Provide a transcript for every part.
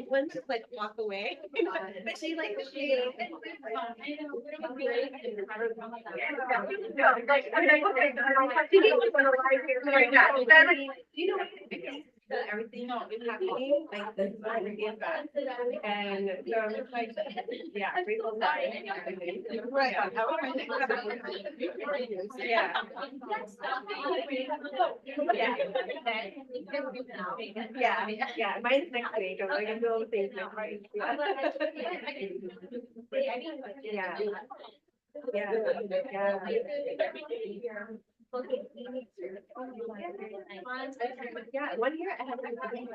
One just like walk away. But she like everything happening like this and so I'm just like yeah, grateful that right. Yeah. Yeah, mine's next week. I'm like, I'm doing all the things next week. Yeah. Yeah. Yeah, 1 year I have at the end.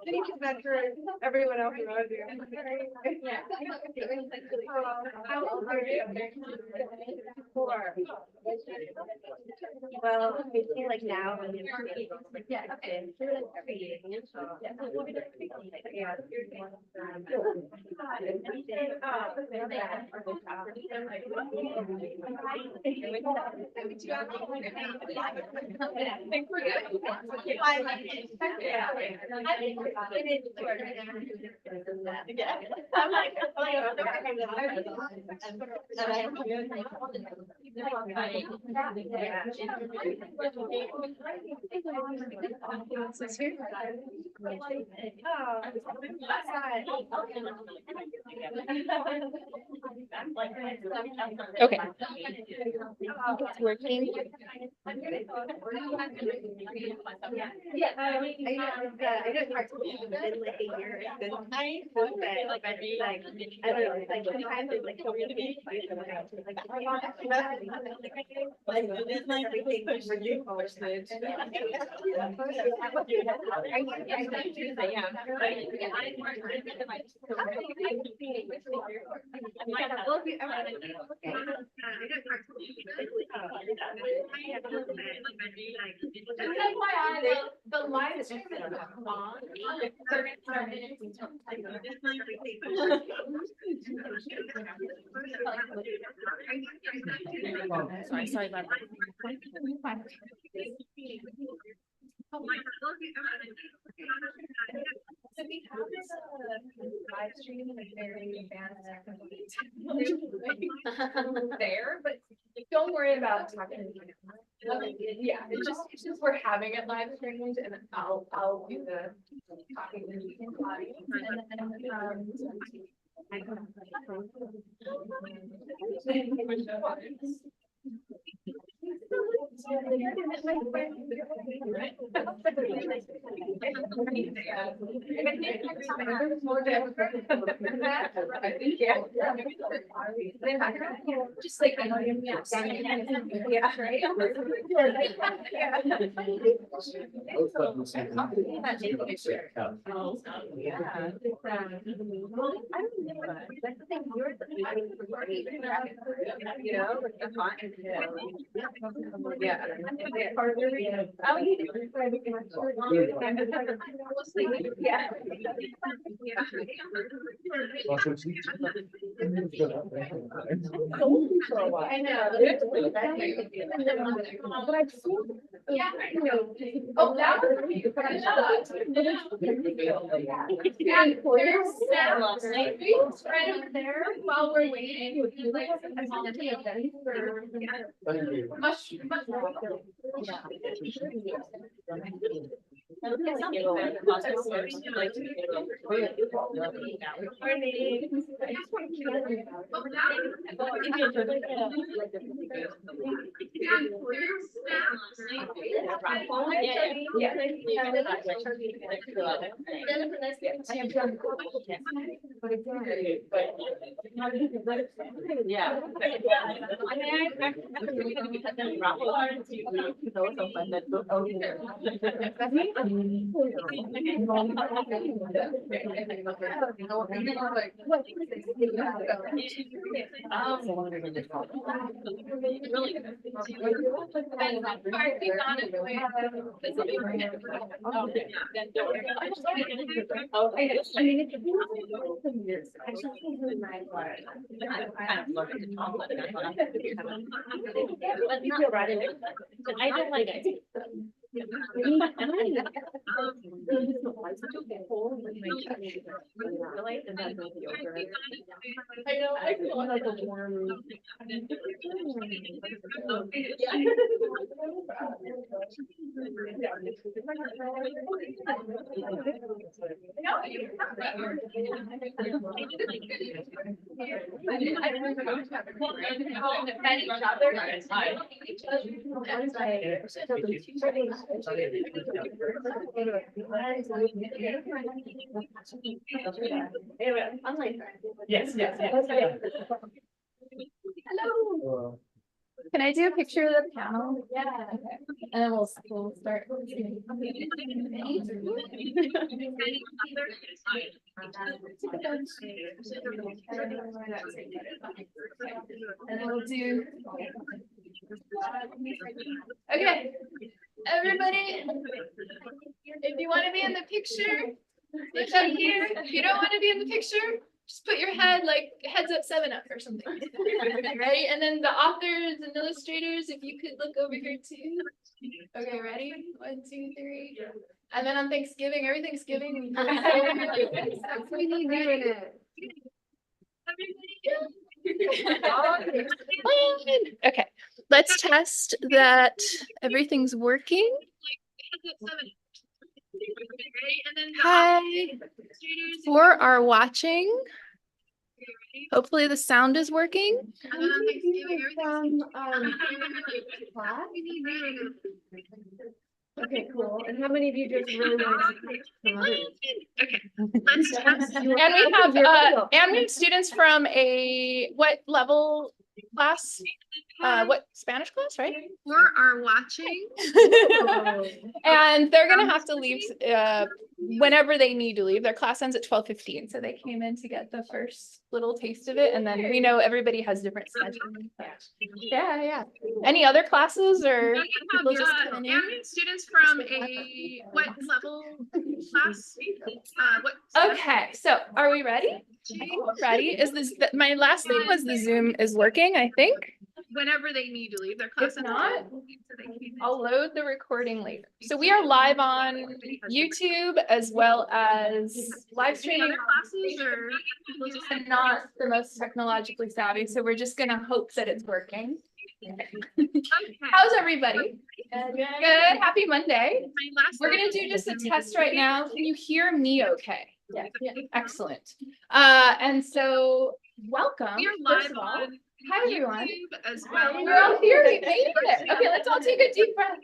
Thank you, for everyone else around you. How old are you? 4. Well, I feel like now I'm Okay. It's working. Yeah, I don't talk to people in like a year since I don't know, like sometimes it's like communication everything really posted. The live stream is long. Sorry about that. So we have this live stream and very advanced there, but don't worry about talking. Yeah, it's just we're having it live streamed, and I'll do the talking and you can just like right. I know. But I've seen. Yeah, I know. Oh, that was you. And there's right over there while we're waiting. Would you like much more? I don't like it. I know, I feel like a warm. Yes, yes, yes. Hello. Can I do a picture of the panel? Yeah. Okay. And then we'll start. And then we'll do. Okay, everybody, if you want to be in the picture, look up here. If you don't want to be in the picture, just put your head like heads up 7-up or something. Ready? And then the authors and illustrators, if you could look over here too. Okay, ready? 1, 2, 3. And then on Thanksgiving, every Thanksgiving. We need you in it. Okay, let's test that everything's working. Hi, for our watching. Hopefully the sound is working. From class? Okay, cool. And how many of you just really want to? Let's test. And we have students from what level class? What Spanish class, right? For our watching. And they're gonna have to leave whenever they need to leave. Their class ends at 12:15, so they came in to get the first little taste of it, and then we know everybody has different schedules. Yeah. Any other classes or people just coming in? Students from what level class? Okay, so are we ready? I think we're ready. Is this my last thing was the Zoom is working, I think. Whenever they need to leave their class. If not, I'll load the recording later. So we are live on YouTube as well as live streaming classes, or people just not the most technologically savvy. So we're just gonna hope that it's working. How's everybody? Good. Happy Monday. We're gonna do just a test right now. Can you hear me okay? Yeah. Excellent. And so welcome. We are live on. Hi everyone. As well. We're all here. We made it. Okay, let's all take a deep breath.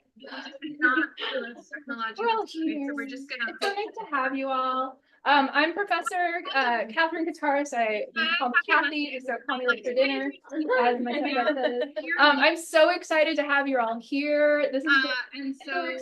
We're all here. So we're just gonna. It's so nice to have you all. I'm Professor Catherine Kataris. I call me Kathy, so call me like for dinner, as my son says. I'm so excited to have you all here. This has been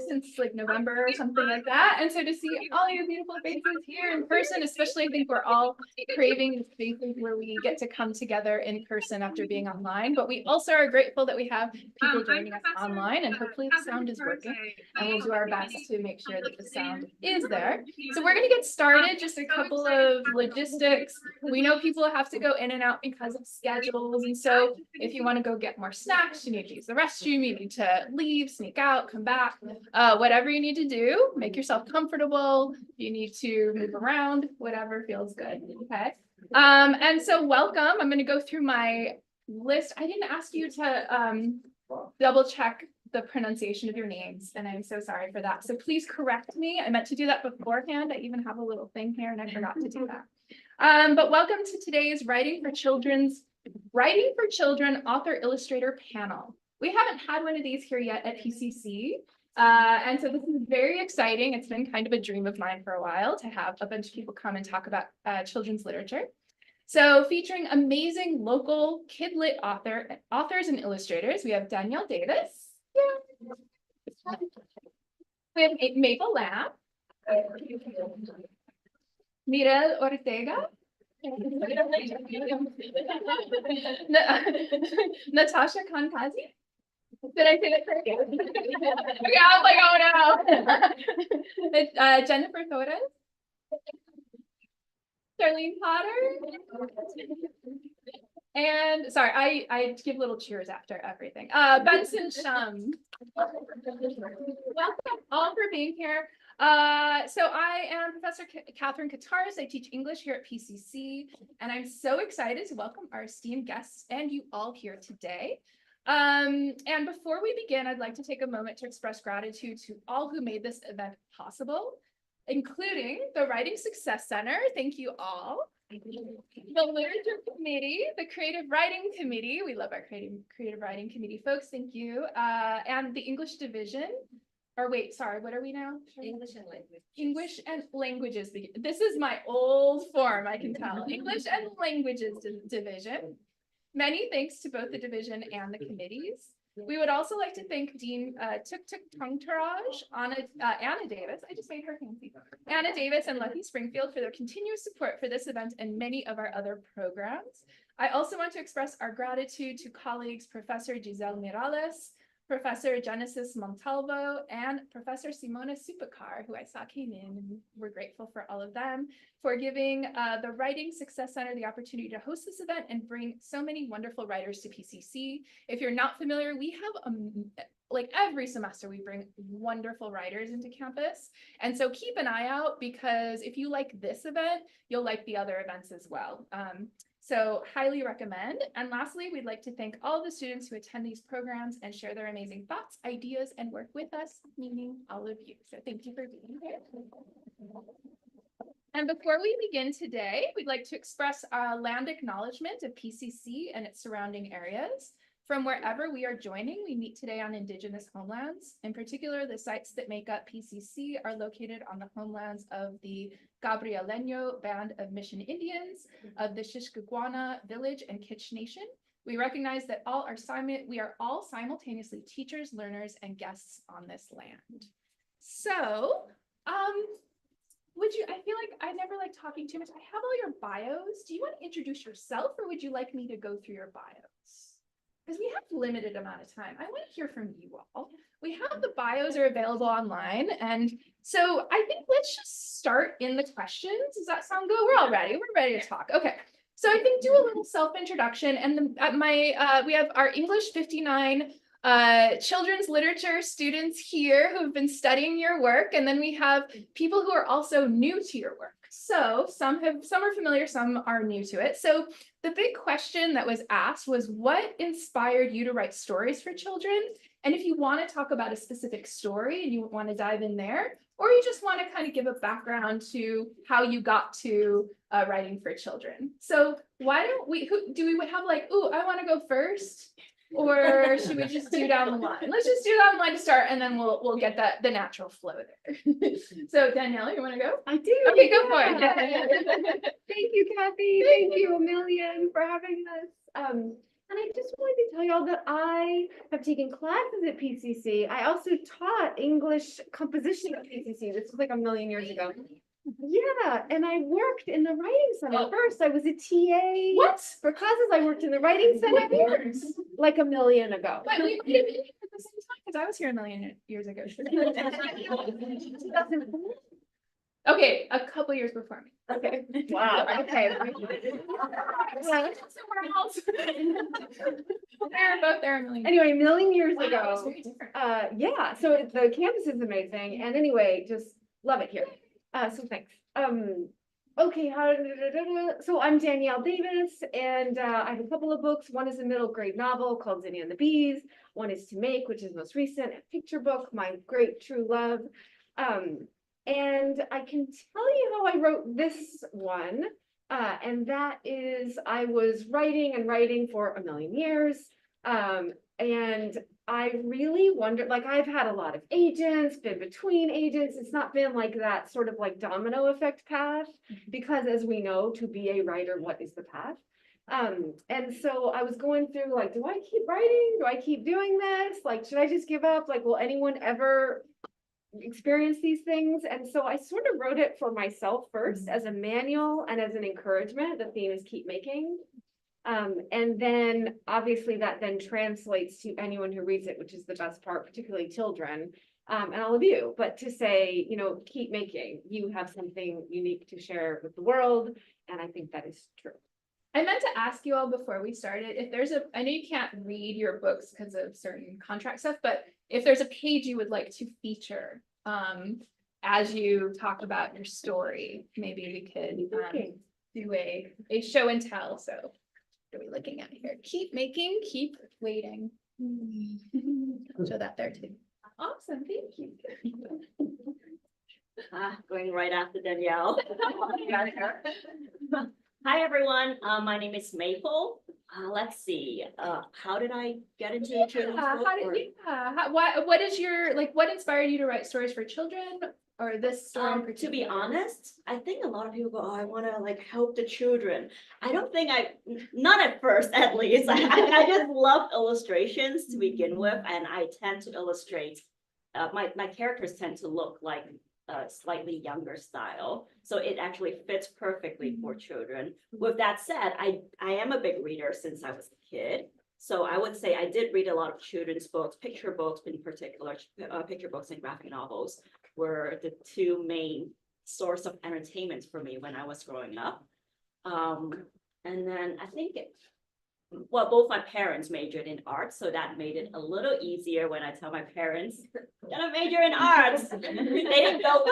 since like November or something like that, and so to see all your beautiful faces here in person, especially I think we're all craving the spaces where we get to come together in person after being online. But we also are grateful that we have people joining us online, and hopefully the sound is working, and we'll do our best to make sure that the sound is there. So we're going to get started. Just a couple of logistics. We know people have to go in and out because of schedules. And so if you want to go get more snacks, you need to use the restroom, you need to leave, sneak out, come back, whatever you need to do, make yourself comfortable. You need to move around, whatever feels good. Okay. And so welcome. I'm going to go through my list. I didn't ask you to double check the pronunciation of your names, and I'm so sorry for that. So please correct me. I meant to do that beforehand. I even have a little thing here and I forgot to do that. But welcome to today's Writing for Children Author Illustrator panel. We haven't had one of these here yet at PCC. And so this is very exciting. It's been kind of a dream of mine for a while to have a bunch of people come and talk about children's literature. So featuring amazing local kid lit authors and illustrators, we have Danielle Davis. Yeah. We have Maple Lamb. Mira Ortega. Natasha Kankazi. Did I say that correctly? Okay, I was like, oh no. Jennifer Torres. Charlene Potter. And sorry, I give little cheers after everything. Benson Shum. Welcome all for being here. So I am Professor Catherine Kataris. I teach English here at PCC, and I'm so excited to welcome our esteemed guests and you all here today. And before we begin, I'd like to take a moment to express gratitude to all who made this event possible, including the Writing Success Center. Thank you all. The Literature Committee, the Creative Writing Committee. We love our creative Writing Committee folks. Thank you. And the English Division. Or wait, sorry, what are we now? English and language. English and Languages. This is my old form, I can tell. English and Languages Division. Many thanks to both the division and the committees. We would also like to thank Dean Tuk Tuk Tongtaraj, Anna Davis, I just made her fancy, Anna Davis and Lucky Springfield for their continuous support for this event and many of our other programs. I also want to express our gratitude to colleagues Professor Giselle Miralles, Professor Genesis Montalvo, and Professor Simona Supakar, who I saw came in, and we're grateful for all of them, for giving the Writing Success Center the opportunity to host this event and bring so many wonderful writers to PCC. If you're not familiar, we have like every semester we bring wonderful writers into campus. And so keep an eye out, because if you like this event, you'll like the other events as well. So highly recommend. And lastly, we'd like to thank all the students who attend these programs and share their amazing thoughts, ideas, and work with us, meaning all of you. So thank you for being here. And before we begin today, we'd like to express our land acknowledgement of PCC and its surrounding areas. From wherever we are joining, we meet today on Indigenous homelands. In particular, the sites that make up PCC are located on the homelands of the Gabrieleño Band of Mission Indians, of the Shishkagwana Village and Kitch Nation. We recognize that we are all simultaneously teachers, learners, and guests on this land. So, I feel like I never like talking too much. I have all your bios. Do you want to introduce yourself, or would you like me to go through your bios? Because we have limited amount of time. I want to hear from you all. We have the bios are available online. And so I think let's just start in the questions. Does that sound good? We're all ready. We're ready to talk. Okay. So I think do a little self-introduction. And we have our English 59 children's literature students here who have been studying your work. And then we have people who are also new to your work. So some are familiar, some are new to it. So the big question that was asked was, what inspired you to write stories for children? And if you want to talk about a specific story and you want to dive in there, or you just want to kind of give a background to how you got to writing for children. So why don't we have like, ooh, I want to go first? Or should we just do down the line? Let's just do down the line to start, and then we'll get the natural flow there. So Danielle, you want to go? I do. Okay, go for it. Thank you, Kathy. Thank you a million for having us. And I just wanted to tell y'all that I have taken classes at PCC. I also taught English composition at PCC. This was like a million years ago. Yeah, and I worked in the writing center first. I was a TA. What? For classes, I worked in the writing center like a million ago. But we might have been here at the same time, because I was here a million years ago. Okay, a couple years before me. Okay. Wow. Okay. Somewhere else. They're both there a million. Anyway, a million years Wow, ago. it's very different. Yeah, so the campus is amazing. And anyway, just love it here. So thanks. Okay, so I'm Danielle Davis, and I have a couple of books. One is a middle grade novel called Zinni and the Bees. One is To Make, which is most recent, a picture book, My Great True Love. And I can tell you how I wrote this one. And that is, I was writing and writing for a million years. And I really wondered, like, I've had a lot of agents, been between agents. It's not been like that sort of like domino effect path, because as we know, to be a writer, what is the path? And so I was going through like, do I keep writing? Do I keep doing this? Like, should I just give up? Like, will anyone ever experience these things. And so I sort of wrote it for myself first as a manual and as an encouragement. The theme is keep making. And then obviously that then translates to anyone who reads it, which is the best part, particularly children, and all of you, but to say, you know, keep making, you have something unique to share with the world. And I think that is true. I meant to ask you all before we started, if there's I know you can't read your books because of certain contract stuff, but if there's a page you would like to feature, as you talk about your story, maybe we could, do a show and tell. So what are we looking at here? Keep making, keep waiting. Show that there too. Awesome, thank you. Going right after Danielle. Hi, everyone. My name is Maple. Let's see. How did I get into the children's book? What is your, like, what inspired you to write stories for children, or this story in To be particular? honest, I think a lot of people go, oh, I want to like help the children. I don't think not at first, at least. I just love illustrations to begin with, and I tend to illustrate. My characters tend to look like a slightly younger style, so it actually fits perfectly for children. With that said, I am a big reader since I was a kid. So I would say I did read a lot of children's books, picture books in particular, picture books and graphic novels were the two main source of entertainment for me when I was growing up. And then I think, both my parents majored in arts, so that made it a little easier when I tell my parents that I major in arts. They didn't go,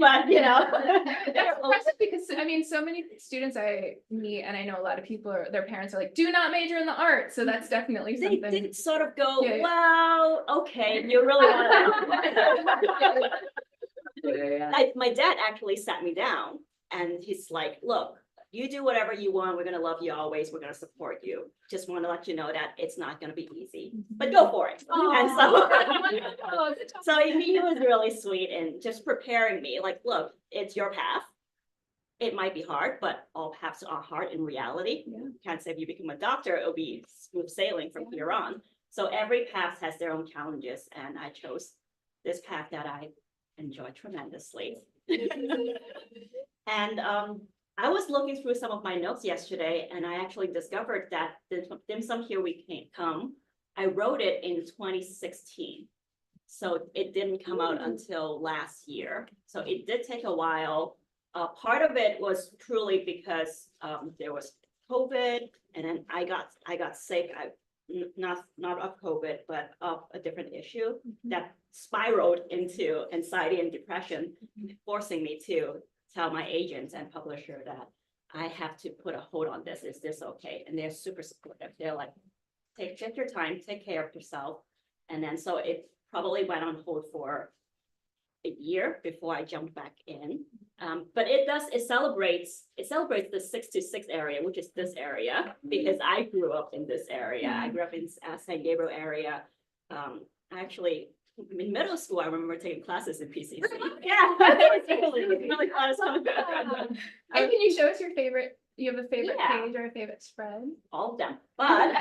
but you know. That's impressive because, I mean, so many students I meet, and I know a lot of people, their parents are like, do not major in the arts. So that's definitely They something. did sort of go, Yeah, yeah. well, okay, you really want to. My dad actually sat me down and he's like, look, you do whatever you want. We're going to love you always. We're going to support you. Just want to let you know that it's not going to be easy, but go for it. And so he was really sweet and just preparing me like, look, it's your path. It might be hard, but all paths are hard in reality. Yeah. Can't say if you become a doctor, it'll be smooth sailing from here on. So every path has their own challenges, and I chose this path that I enjoy tremendously. And I was looking through some of my notes yesterday, and I actually discovered that the Dim Sum Here We Can't Come, I wrote it in 2016. So it didn't come out until last year. So it did take a while. Part of it was truly because there was COVID, and then I got sick. Not of COVID, but of a different issue that spiraled into anxiety and depression, forcing me to tell my agents and publisher that I have to put a hold on this. Is this okay? And they're super supportive. They're like, take your time, take care of yourself. And then so it probably went on hold for a year before I jumped back in. But it celebrates the 6 to 6 area, which is this area, because I grew up in this area. I grew up in San Gabriel area. Actually, in middle school, I remember taking classes in PCC. Yeah, it was really fun. And can you show us your favorite? You have a favorite Yeah. page or a favorite spread? All of them, but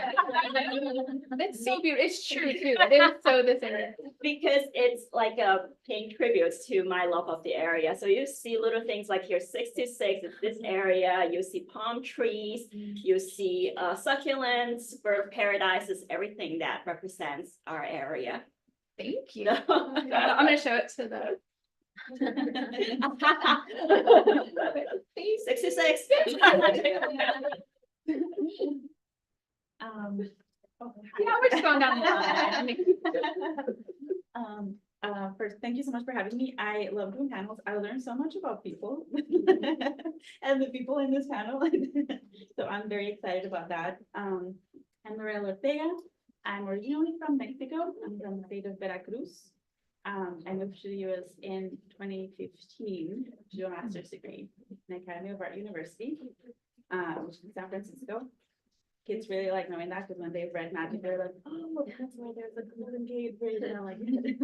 It's so beautiful. It's true too. It is so this area. because it's like a paying tributes to my love of the area. So you see little things like here, 6 to 6, it's this area. You see palm trees, you see succulents, bird paradises, everything that represents our area. Thank you. I'm gonna show it to the. 6 to 6. Yeah, we're just going down the line. First, thank you so much for having me. I love doing panels. I learned so much about people and the people in this panel. So I'm very excited about that. I'm Mariela Ortega. I'm originally from Mexico. I'm from the state of Veracruz. I moved to the US in 2015 to do a master's degree in Academy of Art University, which is in San Francisco. Kids really like knowing that because when they've read magic, they're like, oh, that's why there's a Golden Gate Bridge. And I'm like, it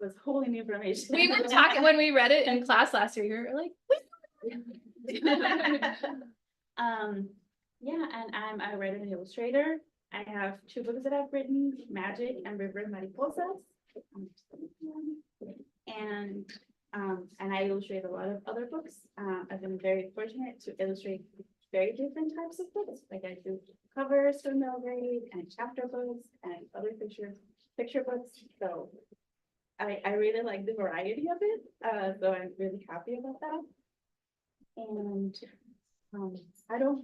was wholly new information. We were talking when we read it in class last year. You were like, yeah, and I'm a writer and illustrator. I have 2 books that I've written, Magic and River and Mariposas. And I illustrate a lot of other books. I've been very fortunate to illustrate very different types of books. Like I do covers for middle grade and chapter books and other picture books. So I really like the variety of it. So I'm really happy about that. And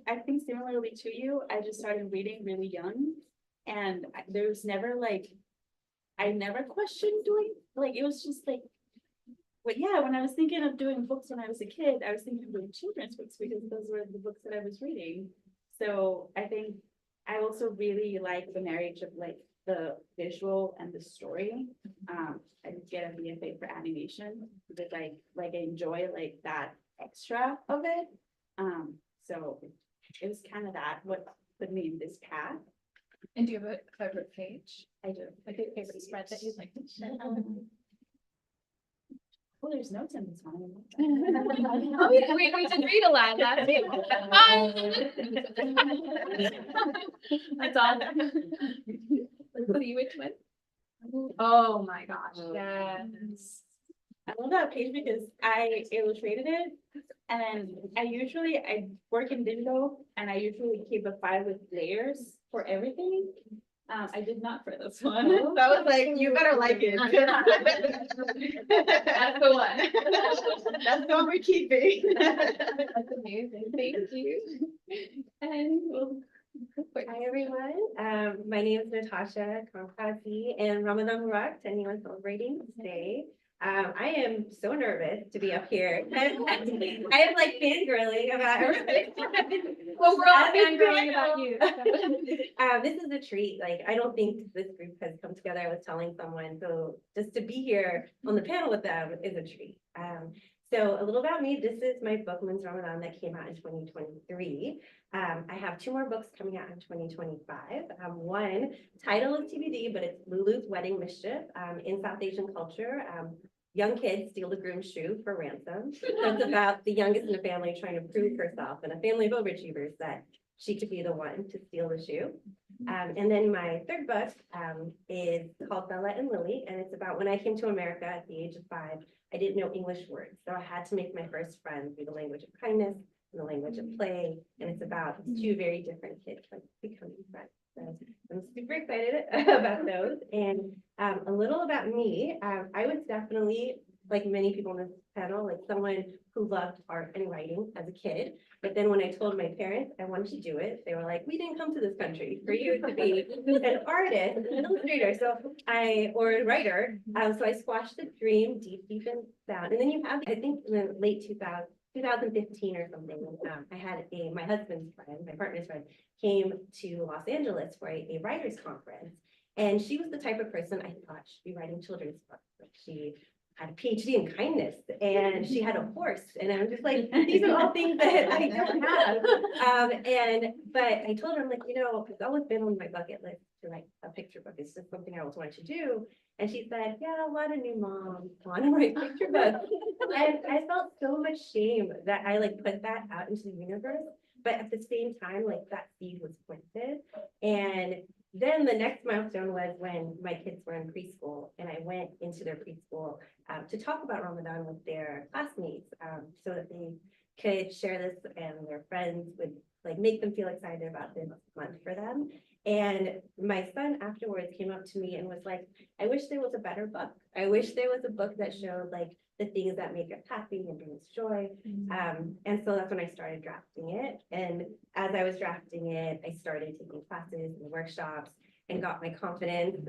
I think similarly to you, I just started reading really young. And there's never like, I never questioned doing, like, it was just like, but yeah, when I was thinking of doing books when I was a kid, I was thinking of doing children's books because those were the books that I was reading. So I think I also really like the marriage of like the visual and the story. I did get a BFA for animation because I like enjoy like that extra of it. So it was kind of that what put me in this path. And do you have a favorite page? I do. Like a favorite spread that you'd like to share? Well, there's notes in this one. Oh, yeah, we did read a lot last week. That's awesome. Let's see which one. Oh my gosh, yes. I love that page because I illustrated it and then I work in digital and I usually keep a file with layers for everything. I did not for this one. So I was like, you better like it. That's the one. That's the one we're keeping. That's amazing. Thank you. And we'll. Hi everyone, my name is Natasha Kamkazi and Ramadan Mubarak to anyone celebrating today. I am so nervous to be up here. I am like fangirling about everything. Well, we're all As a fangirling about you. This is a treat. Like, I don't think this group has come together. I was telling someone, so just to be here on the panel with them is a treat. So a little about me, this is my book, Men's Ramadan, that came out in 2023. I have 2 more books coming out in 2025. One title is TBD, but it's Lulu's Wedding Mischief. In South Asian culture, young kids steal the groom's shoe for ransom. So it's about the youngest in the family trying to prove herself in a family of overachievers that she could be the one to steal the shoe. And then my 3rd book is called Bella and Lily, and it's about when I came to America at the age of 5, I didn't know English words, so I had to make my first friends through the language of kindness and the language of play, and it's about 2 very different kids like becoming friends. So I'm super excited about those, and a little about me. I was definitely, like many people on this panel, like someone who loved art and writing as a kid. But then when I told my parents I wanted to do it, they were like, we didn't come to this country for you to be an artist, an illustrator, or a writer. So I squashed the dream deep down. And then you have, I think in the late 2015 or something, I had my husband's friend, my partner's friend, came to Los Angeles for a writers conference. And she was the type of person I thought she'd be writing children's books. Like she had a PhD in kindness and she had a horse. And I'm just like, these are all things that I don't have. But I told her, I'm like, it's always been on my bucket list to write a picture book. It's just something I always wanted to do. And she said, yeah, a lot of new moms want to write picture books. And I felt so much shame that I like put that out into the universe. But at the same time, like that seed was planted. And then the next milestone was when my kids were in preschool and I went into their preschool to talk about Ramadan with their classmates so that they could share this and their friends would like make them feel excited about this month for them. And my son afterwards came up to me and was like, I wish there was a better book. I wish there was a book that showed like the things that make us happy and bring us joy. And so that's when I started drafting it. And as I was drafting it, I started taking classes and workshops and got my confidence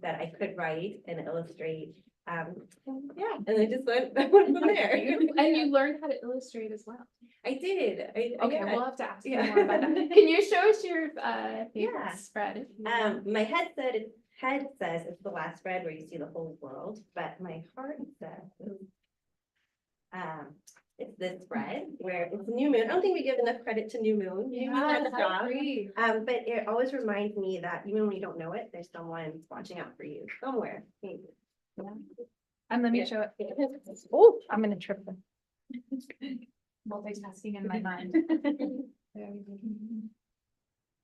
that I could write and illustrate. Yeah, and I just went from there. And you learned how to illustrate as well. I did. Okay, yeah. we'll have to ask you Yeah. more about that. Can you show us your favorite Yeah. spread? My head says it's the last spread where you see the whole world, but my heart says it's this spread where it's new moon. I don't think we give enough credit to new moon. New moon has I jobs. agree. But it always reminds me that even when you don't know it, there's someone watching out for you somewhere. Maybe. And let me Yeah. show it. Oh, I'm gonna trip them. Multitasking in my mind. There we go.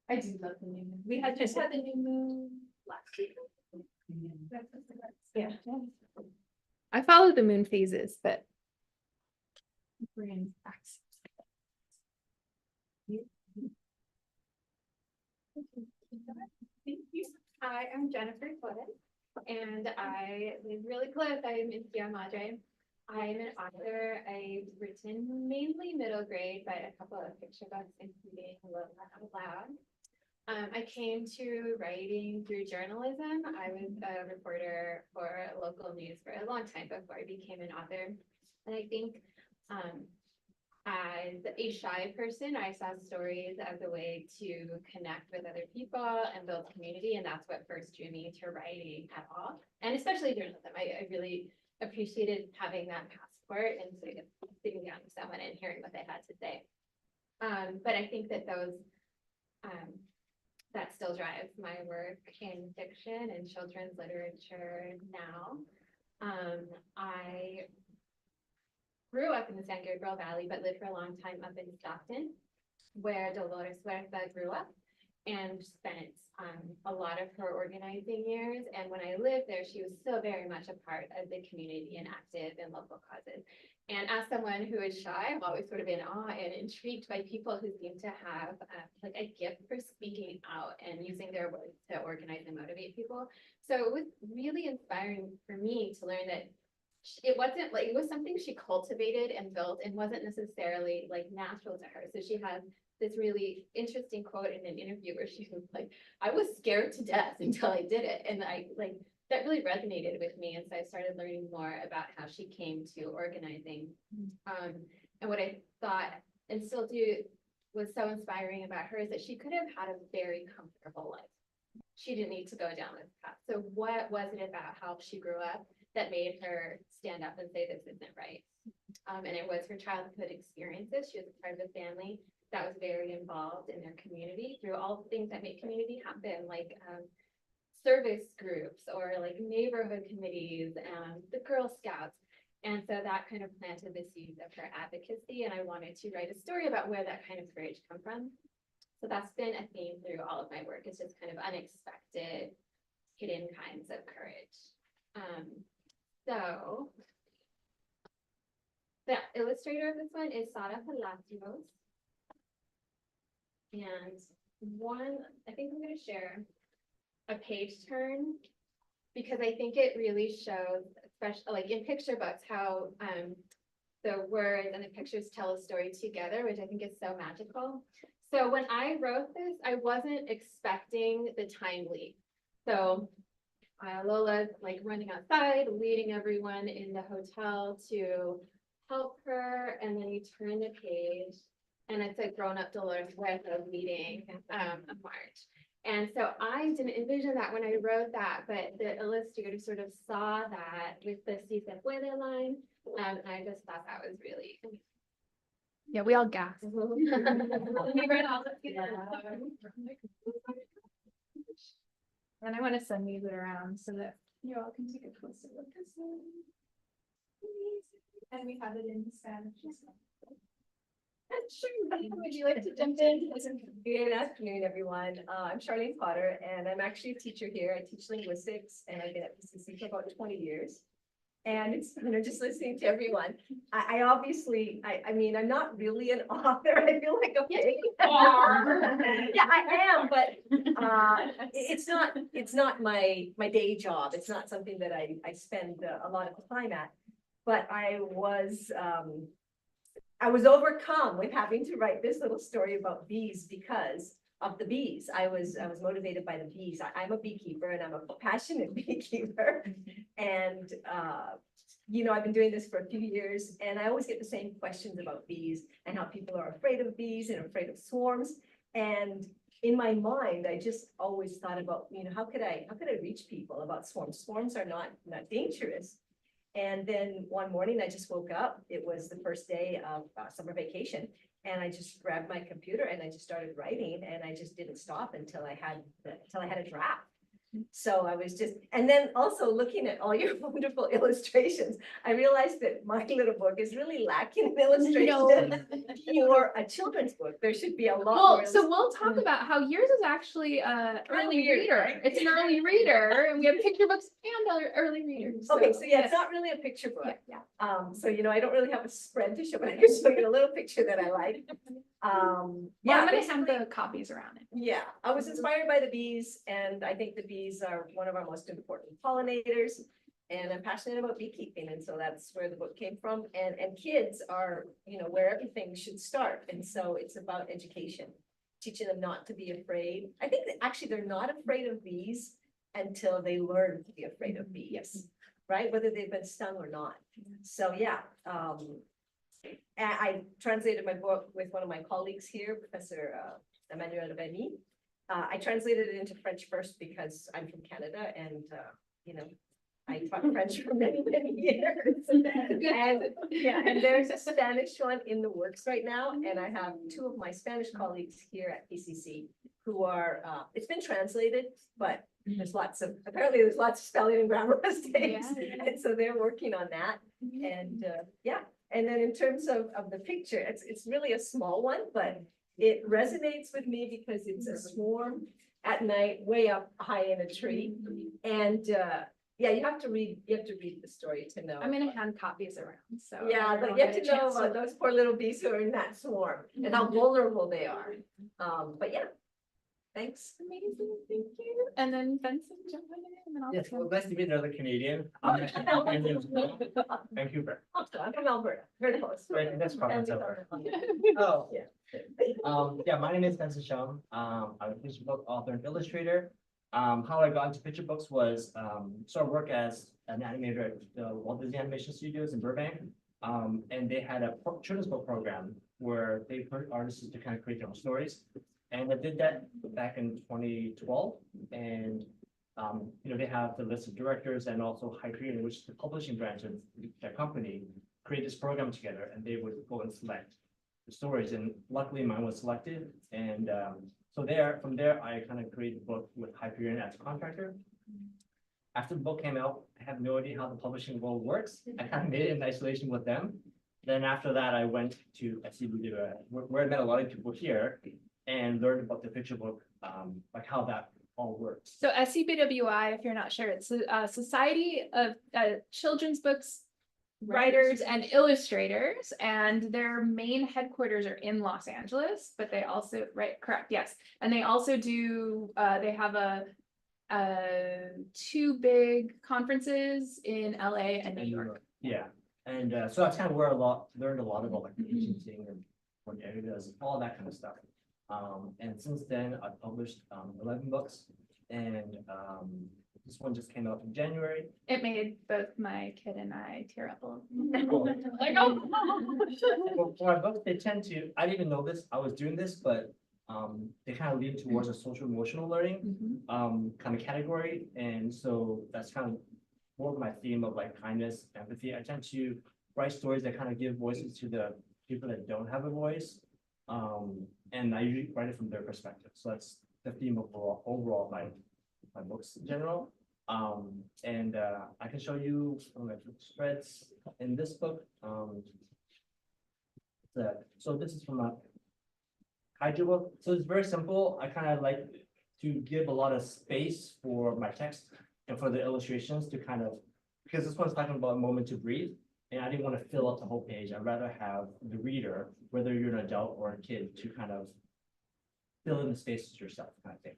I do love the new moon. We had just had the new moon last week. That's Yeah. I follow the moon phases, but. Thank you. I am Jennifer Clinton, and I live really close. I am in Sierra Madre. I am an author. I've written mainly middle grade, but a couple of picture books, including Love Out Loud. I came to writing through journalism. I was a reporter for local news for a long time before I became an author. And I think as a shy person, I saw stories as a way to connect with other people and build community. And that's what first drew me to writing at all. And especially journalism. I really appreciated having that passport and sort of sitting down with someone and hearing what they had to say. But I think that those that still drives my work in fiction and children's literature now. I grew up in the San Gabriel Valley, but lived for a long time up in Stockton, where Dolores Huerta grew up and spent a lot of her organizing years. And when I lived there, she was still very much a part of the community and active in local causes. And as someone who is shy, I've always sort of been in awe and intrigued by people who seem to have like a gift for speaking out and using their words to organize and motivate people. So it was really inspiring for me to learn that it wasn't like, it was something she cultivated and built and wasn't necessarily like natural to her. So she has this really interesting quote in an interview where she was like, I was scared to death until I did it. And I like, that really resonated with me. And so I started learning more about how she came to organizing. And what I thought and still do was so inspiring about her is that she could have had a very comfortable life. She didn't need to go down this path. So what was it about how she grew up that made her stand up and say this isn't right? And it was her childhood experiences. She was a part of a family that was very involved in their community through all the things that make community happen, like service groups or like neighborhood committees and the Girl Scouts. And so that kind of planted the seeds of her advocacy. And I wanted to write a story about where that kind of courage come from. So that's been a theme through all of my work. It's just kind of unexpected, hidden kinds of courage. So the illustrator of this one is Sara Palacios. And I think I'm going to share a page turn because I think it really shows, especially like in picture books, how the words and the pictures tell a story together, which I think is so magical. So when I wrote this, I wasn't expecting the time leap. So Lola's like running outside, leading everyone in the hotel to help her, and then you turn the page, and it's a grown-up Dolores Huerta leading a march. And so I didn't envision that when I wrote that, but the illustrator sort of saw that with the Si se puede line, and I just thought that was really. Yeah, we all gasped. We read all of it. And I want to send these around so that you all can take a closer look at them. And we have it in Spanish. Sure. Would you like to jump in? Good afternoon, everyone. I'm Charlene Potter, and I'm actually a teacher here. I teach linguistics, and I've been at PCC for about 20 years. And it's, just listening to everyone. I obviously, I mean, I'm not really an author. I feel like a pig. Yeah, I am, but it's not my day job. It's not something that I spend a lot of time at. But I was overcome with having to write this little story about bees because of the bees. I was motivated by the bees. I'm a beekeeper and I'm a passionate beekeeper. And, I've been doing this for a few years and I always get the same questions about bees and how people are afraid of bees and afraid of swarms. And in my mind, I just always thought about, how could I reach people about swarms? Swarms are not dangerous. And then one morning I just woke up. It was the first day of summer vacation. And I just grabbed my computer and I just started writing and I just didn't stop until I had a draft. So I was just, and then also looking at all your wonderful illustrations, I realized that my little book is really lacking in illustration. For a children's book, there should be a lot more. Well, so we'll talk about how yours is actually early weird, reader. right? It's an early reader, and we have picture books and early readers. Okay, so yeah, yes. it's not really a picture book. Yeah, So I don't really have a spread to show, but I can show you a little picture that I like. Well, Yeah, I'm gonna hand basically- the copies around it. Yeah, I was inspired by the bees, and I think the bees are one of our most important pollinators. And I'm passionate about beekeeping, and so that's where the book came from. And kids are, where everything should start. And so it's about education, teaching them not to be afraid. I think that actually they're not afraid of bees until they learn to be afraid of bees, right? Whether they've been stung or not. So yeah, I translated my book with one of my colleagues here, Professor Emmanuel Beni. I translated it into French first because I'm from Canada and, I taught French for many, many years. And there's a Spanish one in the works right now. And I have two of my Spanish colleagues here at PCC who are, it's been translated, but apparently there's lots of spelling and grammar mistakes. Yeah. And so they're working on that. And and then in terms of the picture, it's really a small one, but it resonates with me because it's a swarm at night, way up high in a tree. And you have to read the story to know. I'm gonna hand copies around, so. Yeah, everyone but will you have get to a know chance about those poor little bees who are in that swarm and how vulnerable they are. But yeah, thanks. Amazing, thank you. And then Benson, jump in, and then I'll. Yes, well, nice to meet another Canadian. I'm actually from Canada as well. Vancouver. I'm from Alberta, very close. Right, that's province And we Alberta. are- Oh. Yeah. My name is Benson Shum. I'm a picture book author and illustrator. How I got into picture books was, sort of work as an animator at the Walt Disney Animation Studios in Burbank. And they had a children's book program where they put artists to kind of create their own stories. And I did that back in 2012. And, they have the list of directors and also Hyperion, which is the publishing branch of their company, create this program together, and they would go and select the stories. And luckily mine was selected. And so from there, I kind of created a book with Hyperion as a contractor. After the book came out, I have no idea how the publishing world works. I kind of made it in isolation with them. Then after that, I went to SCBWI, where I met a lot of people here and learned about the picture book, like how that all works. So SCBWI, if you're not sure, it's a Society of Children's Books Writers and Illustrators, and their main headquarters are in Los Angeles, but they also, correct, yes. And they also do, they have two big conferences in LA and New York. Yeah, and so that's kind of where learned a lot about like the agenting and what areas, all that kind of stuff. And since then I've published 11 books, and this one just came out in January. It made both my kid and I tear up a little. Like, oh. Well, for my books, they tend to, I didn't even know this, I was doing this, but they kind of lean towards a social emotional learning kind of category. And so that's kind of more of my theme of like kindness, empathy. I tend to write stories that kind of give voices to the people that don't have a voice. And I usually write it from their perspective. So that's the theme of overall my books in general. And I can show you some of my spreads in this book. So this is from a Hydra book. So it's very simple. I kind of like to give a lot of space for my text and for the illustrations to kind of, because this one's talking about a moment to breathe. And I didn't want to fill up the whole page. I'd rather have the reader, whether you're an adult or a kid, to kind of fill in the spaces yourself, kind of thing.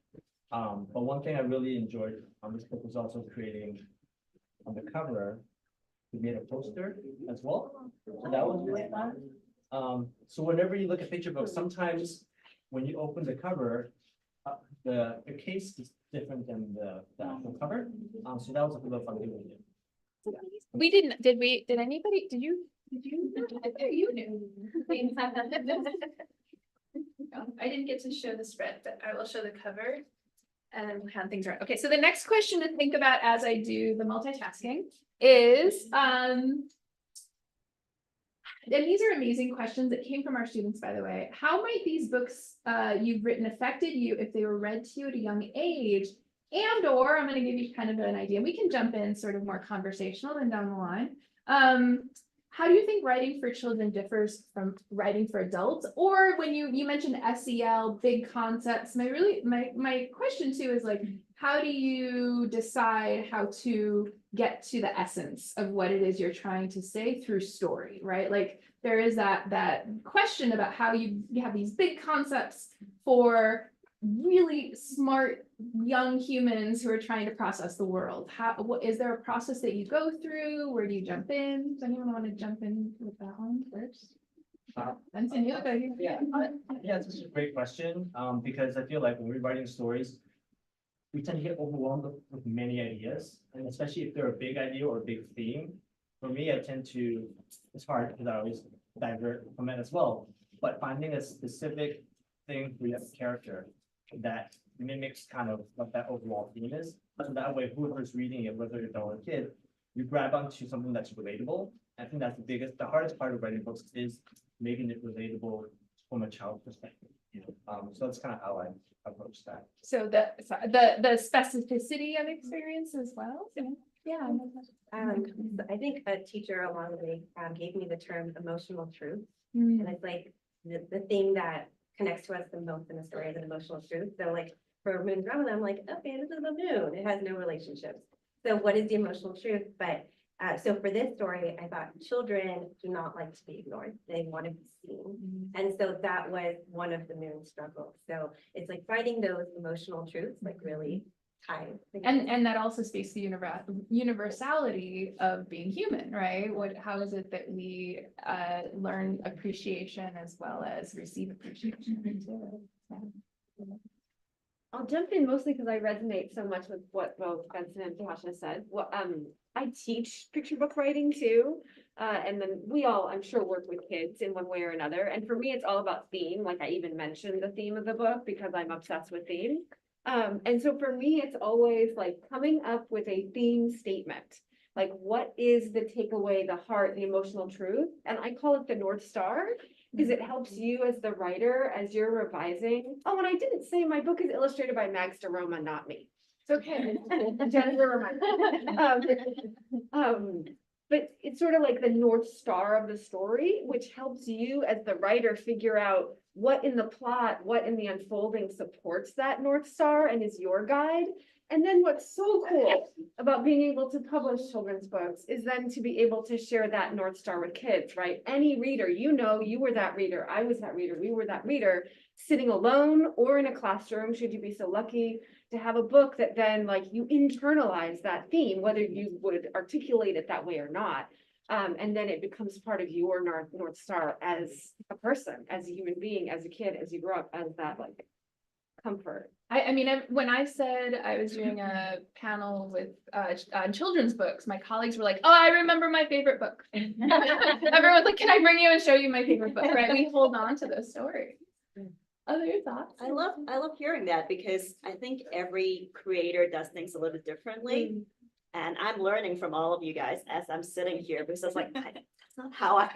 But one thing I really enjoyed on this book was also creating on the cover, we made a poster as well. So that was really fun. So whenever you look at picture books, sometimes when you open the cover, the case is different than the actual cover. So that was a little fun thing we did. We didn't, did anybody, did you? You knew. I didn't get to show the spread, but I will show the cover and hand things around. Okay, so the next question to think about as I do the multitasking is, and these are amazing questions that came from our students, by the way. How might these books you've written affected you if they were read to you at a young age? And or I'm gonna give you kind of an idea. We can jump in sort of more conversational and down the line. How do you think writing for children differs from writing for adults? Or when you mentioned SEL, big concepts, my question too is like, how do you decide how to get to the essence of what it is you're trying to say through story, right? Like there is that question about how you have these big concepts for really smart young humans who are trying to process the world. What is there a process that you go through? Where do you jump in? Does anyone want to jump in with that one first? Benson, you look like you- Yeah, this is a great question, because I feel like when we're writing stories, we tend to get overwhelmed with many ideas, and especially if they're a big idea or a big theme. For me, I tend to, it's hard because I always divert from it as well, but finding a specific thing for your character that mimics kind of what that overall theme is. So that way, whoever's reading it, whether you're adult or kid, you grab onto something that's relatable. I think that's the hardest part of writing books is making it relatable from a child perspective. So that's kind of how I approach that. So the specificity of experience as well. Yeah. I think a teacher along the way gave me the term emotional truth. Mm. And it's like the thing that connects to us the most in the story is an emotional truth. So like for Moon Drama, I'm like, okay, this is the moon. It has no relationships. So what is the emotional truth? But so for this story, I thought children do not like to be ignored. They want to be seen. And so that was one of the moon struggles. So it's like finding those emotional truths, like really tied. And that also speaks to universality of being human, right? How is it that we learn appreciation as well as receive appreciation too? I'll jump in mostly because I resonate so much with what both Benson and Tasha said. I teach picture book writing too. And then we all, I'm sure, work with kids in one way or another. And for me, it's all about theme. Like I even mentioned the theme of the book because I'm obsessed with theme. And so for me, it's always like coming up with a theme statement. Like what is the takeaway, the heart, the emotional truth? And I call it the North Star because it helps you as the writer, as you're revising. Oh, and I didn't say my book is illustrated by Max DeRoma, not me. It's okay. Jennifer reminded. But it's sort of like the North Star of the story, which helps you as the writer figure out what in the plot, what in the unfolding supports that North Star and is your guide. And then what's so cool about being able to publish children's books is then to be able to share that North Star with kids, right? Any reader, you were that reader, I was that reader, we were that reader, sitting alone or in a classroom, should you be so lucky to have a book that then like you internalize that theme, whether you would articulate it that way or not. And then it becomes part of your North Star as a person, as a human being, as a kid, as you grow up, as that like comfort. I mean, when I said I was doing a panel with children's books, my colleagues were like, "Oh, I remember my favorite book." Everyone's like, "Can I bring you and show you my favorite book?" Right? We hold on to those stories. Other thoughts? I love hearing that because I think every creator does things a little differently. And I'm learning from all of you guys as I'm sitting here because I was like, that's not how I.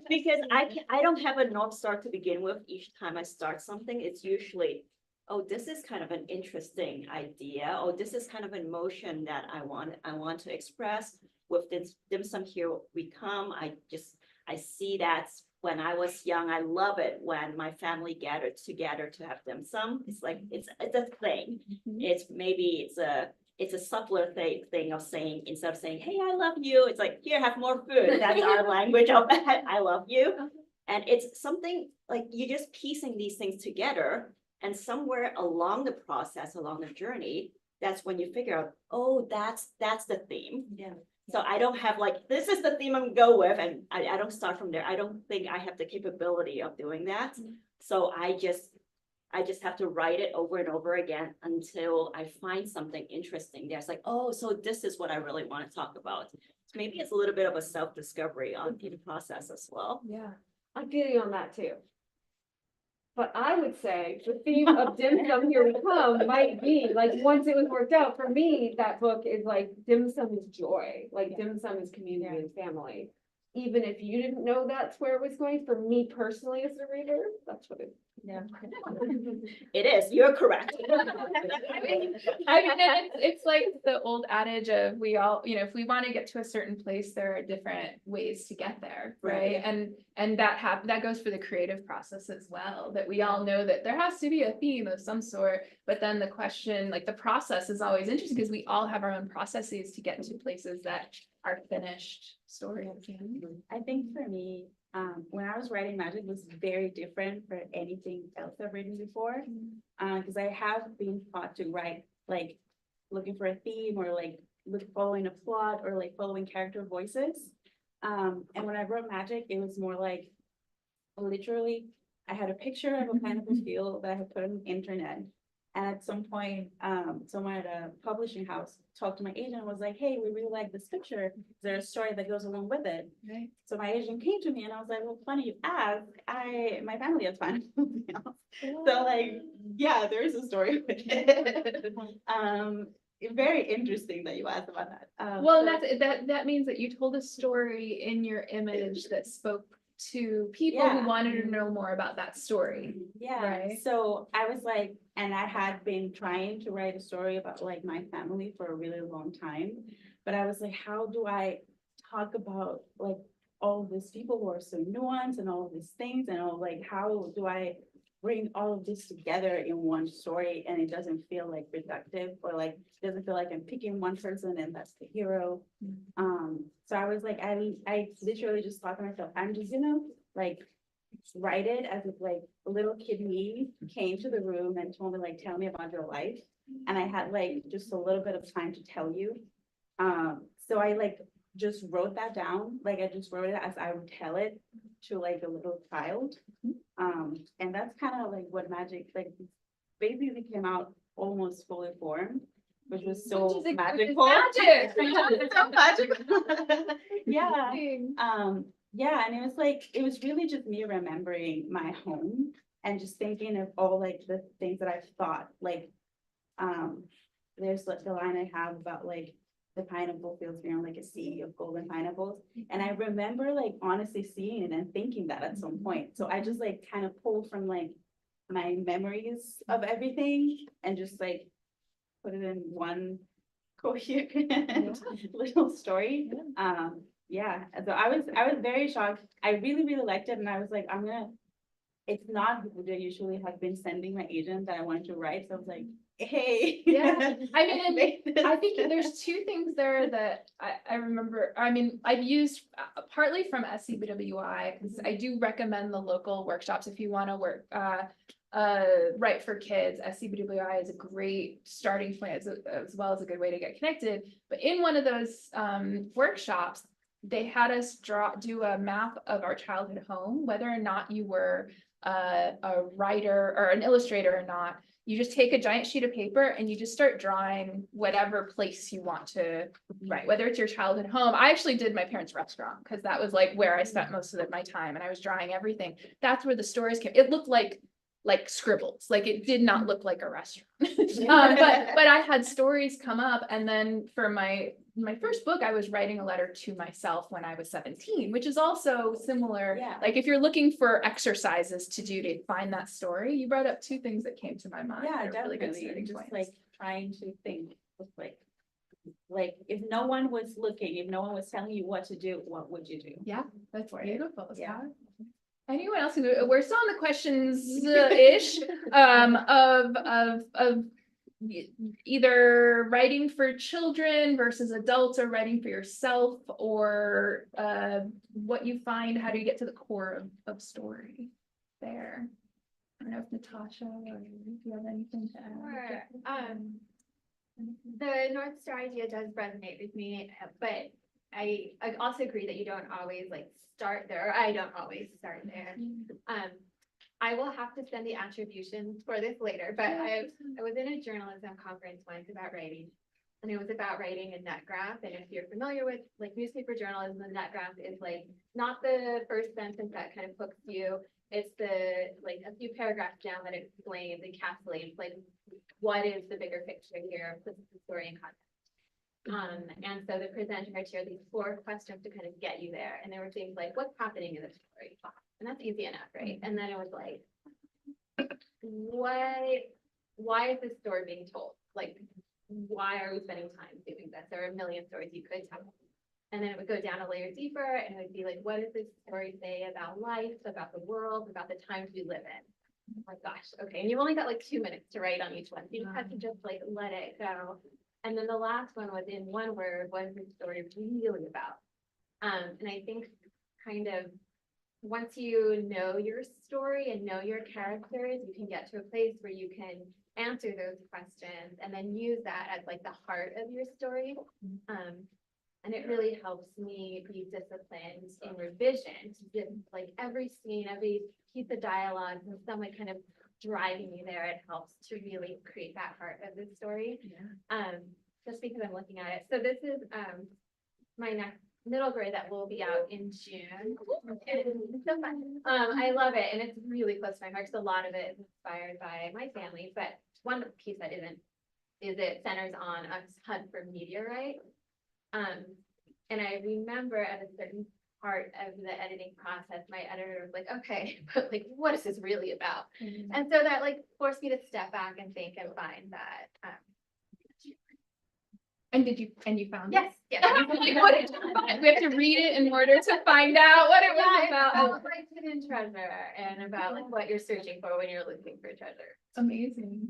Because I don't have a North Star to begin with. Each time I start something, it's usually, oh, this is kind of an interesting idea. Oh, this is kind of an emotion that I want to express. With this dim sum here we come. I see that when I was young, I love it when my family gathered together to have dim sum. It's like it's a thing. It's a subtler thing of saying, instead of saying, "Hey, I love you," it's like, "Here, have more food." That's our language of that. I love you. And it's something like you're just piecing these things together. And somewhere along the process, along the journey, that's when you figure out, oh, that's the theme. Yeah. So I don't have like, this is the theme I'm gonna go with, and I don't start from there. I don't think I have the capability of doing that. So I just have to write it over and over again until I find something interesting. There's like, oh, so this is what I really want to talk about. So maybe it's a little bit of a self-discovery in the process as well. Yeah. I feel you on that too. But I would say the theme of dim sum here we come might be like once it was worked out for me, that book is like dim sum is joy, like dim sum is community and family. even if you didn't know that's where it was going, for me personally as a reader, that's what it. Yeah. It is, you're correct. I mean, and it's like the old adage of we all, if we want to get to a certain place, there are different ways to get there, right? And that goes for the creative process as well, that we all know that there has to be a theme of some sort, but then the question, like the process is always interesting because we all have our own processes to get to places that are finished stories. I think for me, when I was writing magic was very different for anything else I've written before. Because I have been taught to write like looking for a theme or like following a plot or like following character voices. And when I wrote magic, it was more like literally I had a picture of a pineapple field that I had put on the internet. And at some point, someone at a publishing house talked to my agent and was like, hey, we really like this picture. Is there a story that goes along with it? Right. So my agent came to me and I was like, well, funny you ask. My family has pineapple fields. So like, yeah, there is a story with it. Very interesting that you asked about that. Well, so- that means that you told a story in your image that spoke to people who Yeah. wanted to know more about that story. Yeah, Right. so I was like, and I had been trying to write a story about like my family for a really long time. But I was like, how do I talk about like all of these people who are so nuanced and all of these things and all like, how do I bring all of this together in one story and it doesn't feel like reductive or like doesn't feel like I'm picking one person and that's the hero. So I was like, I literally just thought to myself, I'm just gonna like write it as if like a little kid me came to the room and told me like, tell me about your life. And I had like just a little bit of time to tell you. So I like just wrote that down. Like I just wrote it as I would tell it to like a little child. And that's kind of like what magic like basically came out almost fully formed, which was so Which is magical. magic. So magical. Yeah. Interesting. Yeah, and it was really just me remembering my home and just thinking of all like the things that I've thought, like, there's like the line I have about like the pineapple fields being like a sea of golden pineapples. And I remember like honestly seeing it and thinking that at some point. So I just like kind of pulled from like my memories of everything and just like put it in one coherent little story. Yeah, so I was very shocked. I really, really liked it and I was like, it's not what I usually have been sending my agent that I wanted to write. So I was like, hey. Yeah, I mean, and make this. I think there's two things there that I remember. I mean, I've used partly from SCBWI because I do recommend the local workshops if you want to work write for kids. SCBWI is a great starting point as well as a good way to get connected. But in one of those workshops, they had us do a map of our childhood home, whether or not you were a writer or an illustrator or not. You just take a giant sheet of paper and you just start drawing whatever place you want to write, whether it's your childhood home. I actually did my parents' restaurant because that was like where I spent most of my time and I was drawing everything. That's where the stories came. It looked like scribbles, like it did not look like a restaurant. But I had stories come up, and then for my first book, I was writing a letter to myself when I was 17, which is also similar. Yeah. Like if you're looking for exercises to do to find that story, you brought up two things that came to my mind. Yeah, that are really good definitely. starting Just points. like trying to think of like if no one was looking, if no one was telling you what to do, what would you do? Yeah, that's beautiful. Yeah. Anyone else? We're still on the questions ish of either writing for children versus adults, or writing for yourself, or what you find. How do you get to the core of story there? I don't know if Natasha or if you have anything to add. Sure. The North Star idea does resonate with me, but I also agree that you don't always like start there. Or I don't always start there. I will have to send the attributions for this later, but I was in a journalism conference once about writing. And it was about writing a nut graph. And if you're familiar with like newspaper journalism, the nut graph is like not the first sentence that kind of hooks you. It's the like a few paragraphs down that explains, encapsulates like what is the bigger picture here, puts the story in context. And so the presenter had shared these 4 questions to kind of get you there. And there were things like, what's happening in the story? And that's easy enough, right? And then it was like, why is this story being told? Like, why are we spending time doing this? There are a million stories you could tell. And then it would go down a layer deeper and it would be like, what does this story say about life, about the world, about the times we live in? Oh my gosh, okay. And you only got like 2 minutes to write on each one. So you had to just like let it go. And then the last one was in one word, what is this story really about? And I think kind of once you know your story and know your characters, you can get to a place where you can answer those questions and then use that as like the heart of your story. And it really helps me be disciplined in revision, like every scene, every piece of dialogue, and someone kind of driving me there, it helps to really create that heart of the story. Just because I'm looking at it. So this is my next middle grade that will be out in June. It's so fun. I love it, and it's really close to my heart because a lot of it is inspired by my family. But one piece that isn't is it centers on a hunt for meteorites. And I remember at a certain part of the editing process, my editor was like, okay, but like, what is this really about? And so that like forced me to step back and think and find that. And you found it? Yes, yes. Like, what did you find? We have to read it in order to find out what it was Yeah, about. about like hidden treasure and about like what you're searching for when you're looking for treasure. Amazing.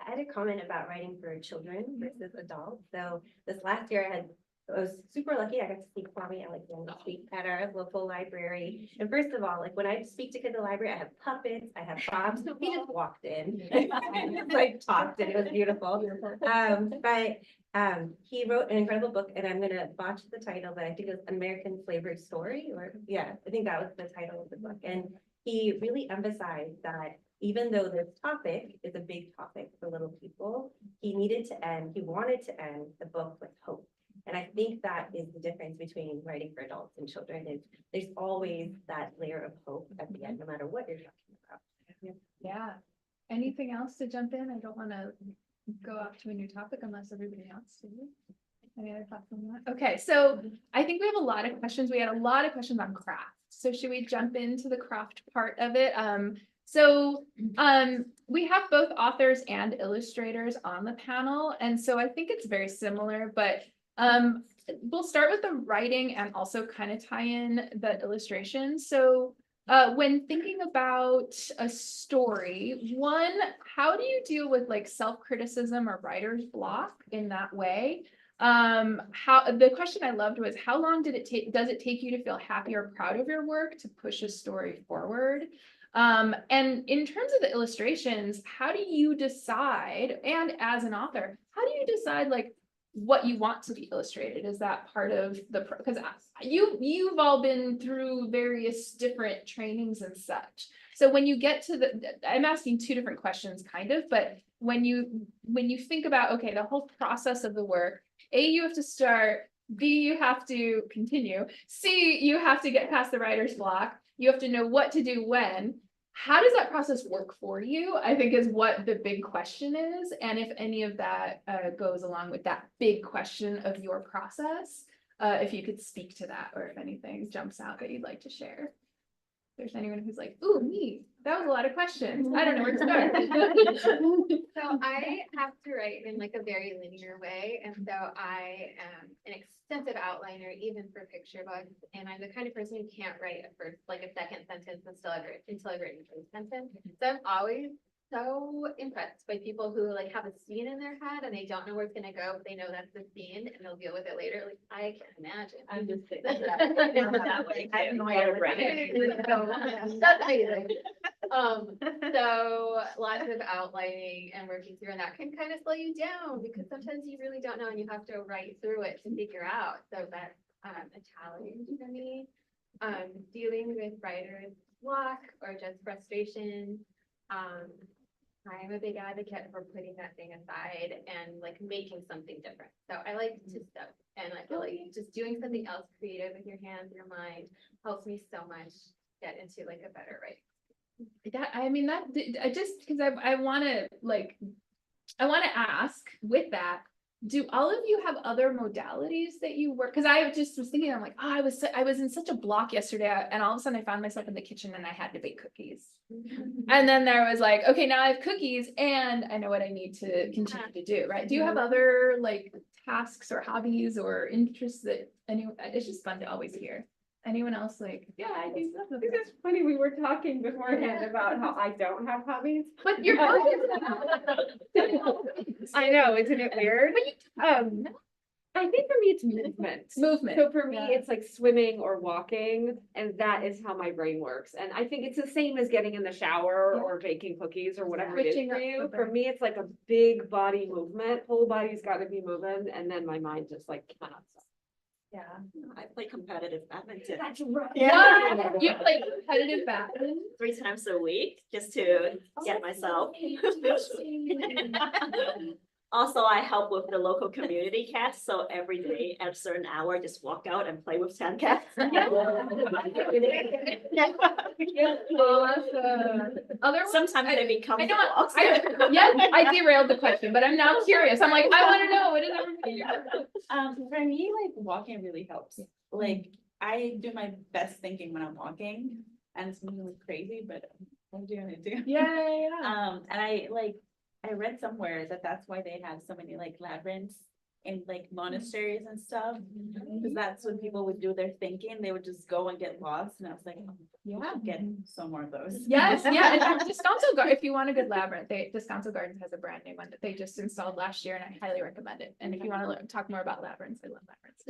I had a comment about writing for children versus adults. So this last year I was super lucky. I got to see Kwame Alexander speak at our local library. And first of all, like when I speak to kids in the library, I have puppets, I have props. He just walked in, like talked, and it was beautiful. But he wrote an incredible book, and I'm gonna botch the title, but I think it was American Flavored Story, or yeah, I think that was the title of the book. And he really emphasized that even though this topic is a big topic for little people, he wanted to end the book with hope. And I think that is the difference between writing for adults and children, is there's always that layer of hope at the end, no matter what you're talking about. Yeah. Anything else to jump in? I don't want to go off to a new topic unless everybody else does. Any other thoughts on that? Okay, so I think we have a lot of questions. We had a lot of questions on craft. So should we jump into the craft part of it? We have both authors and illustrators on the panel, and so I think it's very similar, but we'll start with the writing and also kind of tie in the illustrations. So when thinking about a story, one, how do you deal with like self-criticism or writer's block in that way? The question I loved was, how long does it take you to feel happy or proud of your work to push a story forward? And in terms of the illustrations, how do you decide, and as an author, how do you decide like what you want to be illustrated? Is that part of the, because you've all been through various different trainings and such. So when you get to I'm asking 2 different questions kind of, but when you think about, okay, the whole process of the work, A, you have to start, B, you have to continue, C, you have to get past the writer's block, you have to know what to do when. How does that process work for you? I think is what the big question is. And if any of that goes along with that big question of your process, if you could speak to that, or if anything jumps out that you'd like to share. If there's anyone who's like, ooh, me, that was a lot of questions. I don't know where to start. So I have to write in like a very linear way. And so I am an extensive outliner, even for picture books. And I'm the kind of person who can't write a second sentence until I've written a first sentence. So I'm always so impressed by people who like have a scene in their head and they don't know where it's gonna go, but they know that's the scene and they'll deal with it later. Like I can't imagine. I'm just saying I have no idea. That's amazing. So lots of outlining and working through, and that can kind of slow you down because sometimes you really don't know and you have to write through it to figure out. So that's a challenge for me. Dealing with writer's block or just frustration. I'm a big advocate for putting that thing aside and like making something different. So I like to stuff, and I feel like just doing something else creative with your hands, your mind helps me so much get into like a better writing. I just because I want to ask with that, do all of you have other modalities that you work? Because I just was thinking, I'm like, oh, I was in such a block yesterday, and all of a sudden I found myself in the kitchen and I had to bake cookies. And then there was like, okay, now I have cookies and I know what I need to continue to do, right? Do you have other like tasks or hobbies or interests that anyone, it's just fun to always hear. Anyone else like, yeah, I do stuff. This is funny, we were talking beforehand about how I don't have hobbies. But you're both. I know, isn't it weird? I think for me, it's movement. Movement. So for me, Yeah. it's like swimming or walking, and that is how my brain works. And I think it's the same as getting in the shower Yeah. or baking cookies or whatever it is Switching for up you. the For brain. me, it's like a big body movement, whole body's gotta be moving, and then my mind just like cannot stop. Yeah. I play competitive badminton That's right. What? You play competitive badminton? 3 times a week just to get myself. Also, I help with the local community cats, so every day at a certain hour, I just walk out and play with 10 cats. Other Sometimes they become I the know, dogs. yes, I derailed the question, but I'm now curious. I'm like, I want to know, what is everybody? For me, like walking really helps. Like I do my best thinking when I'm walking, and it's really crazy, but I'm doing it too. Yeah. And I read somewhere that that's why they have so many like labyrinths in like monasteries and stuff. Because that's when people would do their thinking, they would just go and get lost, and I was like, oh, we Yeah. should get some more of those. Yes, yeah, and Descanso Garden, if you want a good labyrinth, Descanso Gardens has a brand new one that they just installed last year, and I highly recommend it. And if you want to talk more about labyrinths, I love labyrinths.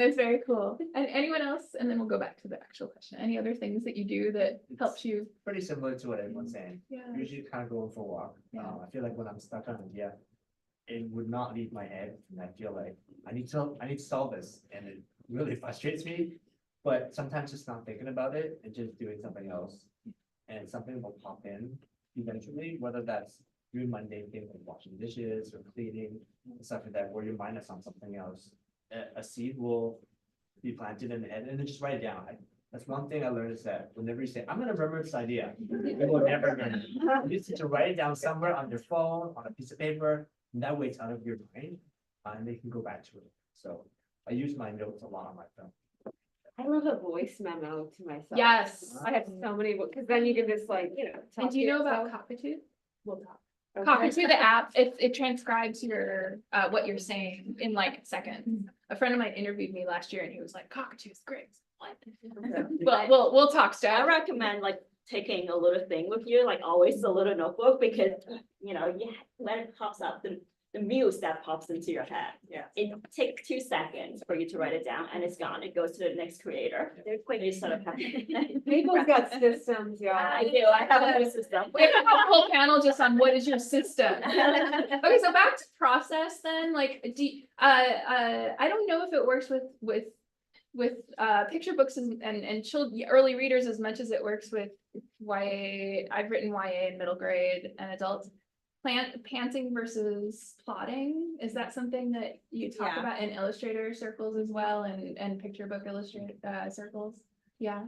It's very cool. And anyone else? And then we'll go back to the actual question. Any other things that you do that helps you? Pretty similar to what everyone's saying. Yeah. Usually kind of going for a walk. Yeah. I feel like when I'm stuck on an idea, it would not leave my head, and I feel like I need to solve this, and it really frustrates me. But sometimes just not thinking about it and just doing something else, and something will pop in eventually, whether that's doing mundane things like washing dishes or cleaning and stuff like that, where your mind is on something else. A seed will be planted in the head, and then just write it down. That's one thing I learned, is that whenever you say, I'm gonna remember this idea, you will never remember. You just need to write it down somewhere on your phone, on a piece of paper, and that way it's out of your mind, and they can go back to it. So I use my notes a lot on my phone. I love a voice memo to myself. Yes. I have so many, because then you can just like, And talk do you to know about yourself. Cockatoo? We'll talk. Okay. Cockatoo, the app, it transcribes your, what you're saying in like seconds. A friend of mine interviewed me last year and he was like, Cockatoo is great. What? Well, we'll talk, I Steph. recommend like taking a little thing with you, like always a little notebook, because when it pops up, the muse that pops into your head. Yeah. It takes 2 seconds for you to write it down, and it's gone. It goes to the next creator. They're quick, you sort of have. People's got systems, y'all. I do, I have a whole system. We have a whole panel just on what is your system. Okay, so back to process then, like, I don't know if it works with picture books and early readers as much as it works with YA. I've written YA in middle grade and adults. Panting versus plotting, is that something that you talk Yeah. about in Illustrator circles as well, and picture book illustrator circles? Yeah.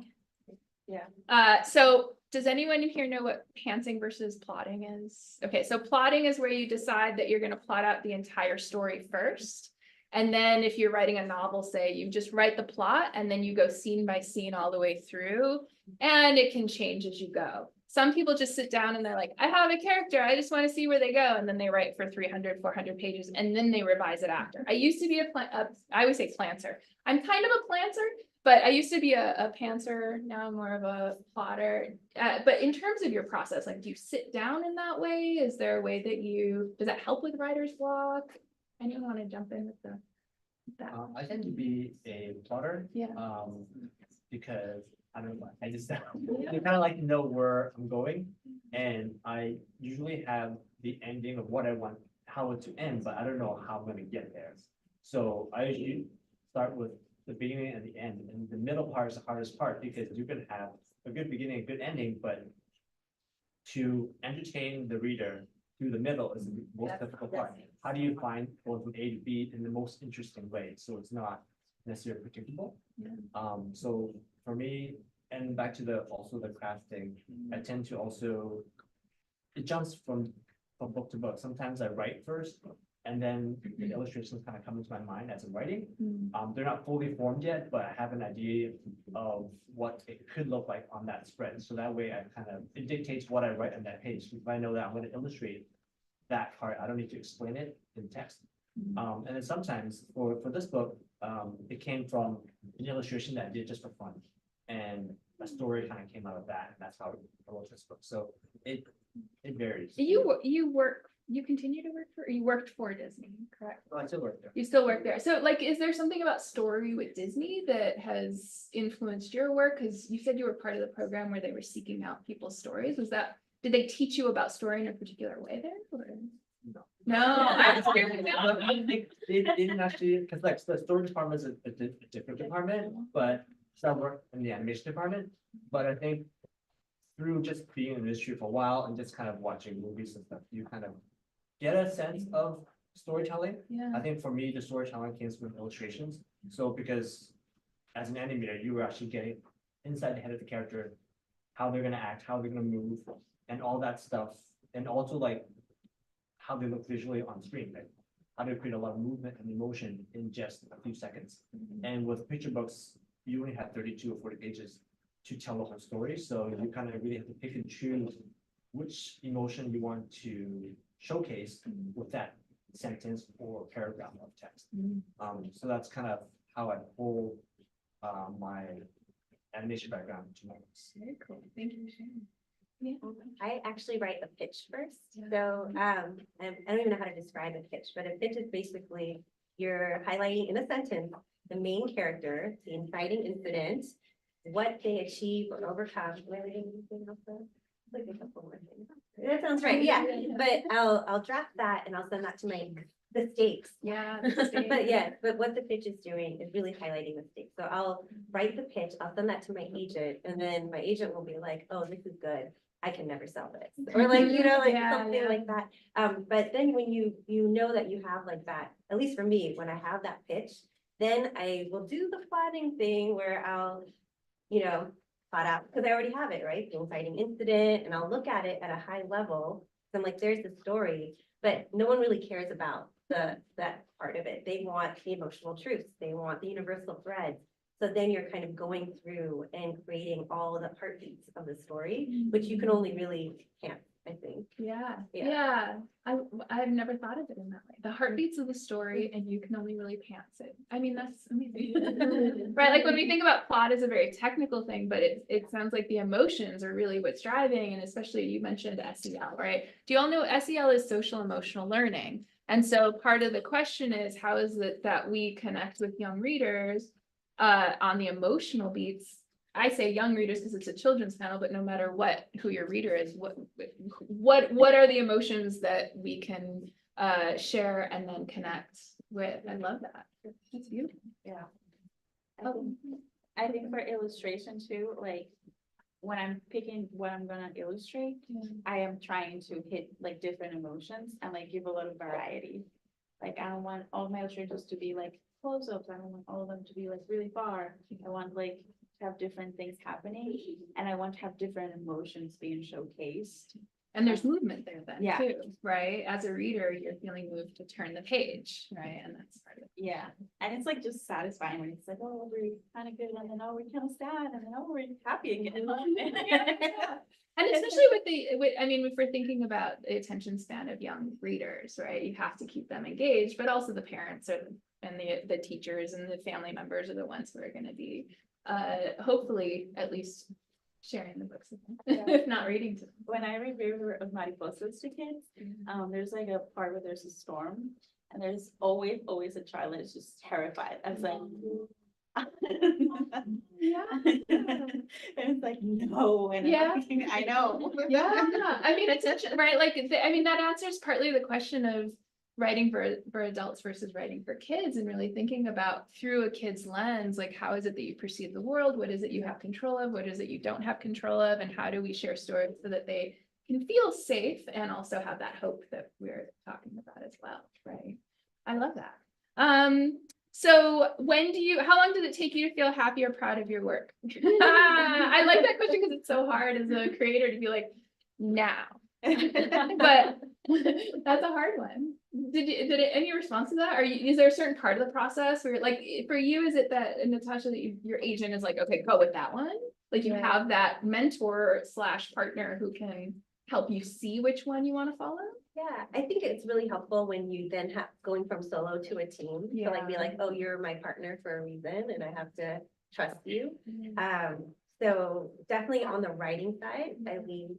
So does anyone here know what panting versus plotting is? Okay, so plotting is where you decide that you're going to plot out the entire story first. And then if you're writing a novel, say, you just write the plot and then you go scene by scene all the way through, and it can change as you go. Some people just sit down and they're like, I have a character, I just want to see where they go. And then they write for 300, 400 pages, and then they revise it after. I used to be I always say planter. I'm kind of a planter, but I used to be a pantser. Now I'm more of a plotter. But in terms of your process, like, do you sit down in that way? Is there a way that does that help with writer's block? Anyone want to jump in with that? I tend to be a plotter. Yeah. Because I don't know, I just I kind of like to know where I'm going, and I usually have the ending of what I want, how it to end, but I don't know how I'm gonna get there. So I usually start with the beginning and the end, and the middle part is the hardest part, because you can have a good beginning, a good ending, but to entertain the reader through the middle is the most difficult part. How do you find going from A to B in the most interesting way, so it's not necessarily predictable? So for me, and back to also the crafting, I tend to also, it jumps from book to book. Sometimes I write first, And then the illustrations kind of come into my mind as I'm writing. Mm. They're not fully formed yet, but I have an idea of what it could look like on that spread. So that way it dictates what I write on that page. If I know that I'm going to illustrate that part, I don't need to explain it in text. And then sometimes for this book, it came from an illustration that I did just for fun. And a story kind of came out of that. And that's how I wrote this book. So it varies. You continue to work for, or you worked for Disney, correct? Oh, I still work there. You still work there. So like, is there something about story with Disney that has influenced your work? Because you said you were part of the program where they were seeking out people's stories. Did they teach you about story in a particular way there? Or? No. No, I was curious. I don't think they didn't actually, because like the story department is a different department, but so I work in the animation department. But I think through just being in the industry for a while and just kind of watching movies and stuff, you kind of get a sense of storytelling. Yeah. I think for me, the storytelling came from illustrations. So because as an animator, you were actually getting inside the head of the character, how they're gonna act, how they're gonna move, and all that stuff. And also like how they look visually on screen, like how to create a lot of movement and emotion in just a few seconds. And with picture books, you only have 32 or 40 pages to tell the whole story. So you kind of really have to pick and choose which emotion you want to showcase with that sentence or paragraph of text. So that's kind of how I pull my animation background to my books. Very cool. Thank you for sharing. Yeah. I actually write a pitch first. Yeah. So I don't even know how to describe a pitch, but a pitch is basically you're highlighting in a sentence the main character, the inciting incident, what they achieve or overcome. Am I reading anything else there? Like a couple more things. That sounds right. Yeah, but I'll draft that and I'll send that to the stakes. Yeah. But what the pitch is doing is really highlighting the stakes. So I'll write the pitch, I'll send that to my agent, and then my agent will be like, oh, this is good. I can never sell this. Or like, something like that. But then when you know that you have like that, at least for me, when I have that pitch, then I will do the plotting thing where I'll, plot out, because I already have it, right? The inciting incident, and I'll look at it at a high level. So I'm like, there's the story, but no one really cares about that part of it. They want the emotional truths. They want the universal threads. So then you're kind of going through and creating all of the heartbeats of the story, which you can only really can't, I think. Yeah. I've never thought of it in that way. The heartbeats of the story, and you can only really pants it. I mean, that's amazing. Right? Like when we think about plot as a very technical thing, but it sounds like the emotions are really what's driving, and especially you mentioned SEL, right? Do you all know SEL is social emotional learning? And so part of the question is, how is it that we connect with young readers on the emotional beats? I say young readers because it's a children's panel, but no matter who your reader is, what are the emotions that we can share and then connect with? I love that. That's beautiful. Yeah. I think for illustration too, like when I'm picking what I'm gonna illustrate, I am trying to hit like different emotions and like give a lot of variety. Like I don't want all my illustrators to be like close-ups. I don't want all of them to be like really far. I want like to have different things happening, and I want to have different emotions being showcased. And there's movement there then Yeah. too, right? As a reader, you're feeling moved to turn the page, right? And that's part of it. Yeah, and it's like just satisfying when it's like, oh, we're kind of good, and then oh, we're kind of sad, and then oh, we're happy again. And especially if we're thinking about the attention span of young readers, right? You have to keep them engaged, but also the parents and the teachers and the family members are the ones who are going to be hopefully at least sharing the books with them, if not reading to them. When I read River of Mariposas to kids, there's like a part where there's a storm, and there's always a child that is just terrified. I was like, Yeah. and it's like, no, and Yeah. I know. Yeah, I mean, attention, right? Like, that answers partly the question of writing for adults versus writing for kids, and really thinking about through a kid's lens, like how is it that you perceive the world? What is it you have control of? What is it you don't have control of? And how do we share stories so that they can feel safe and also have that hope that we're talking about as well, right? I love that. So how long did it take you to feel happy or proud of your work? I like that question because it's so hard as a creator to be like, now. But That's a hard one. Any response to that? Is there a certain part of the process where like, for you, is it that, Natasha, that your agent is like, okay, go with that one? Like you have that mentor / partner who can help you see which one you want to follow? Yeah, I think it's really helpful when you then have going from solo to a team. So like be like, oh, you're my partner for a reason and I have to trust you. So definitely on the writing side, I lean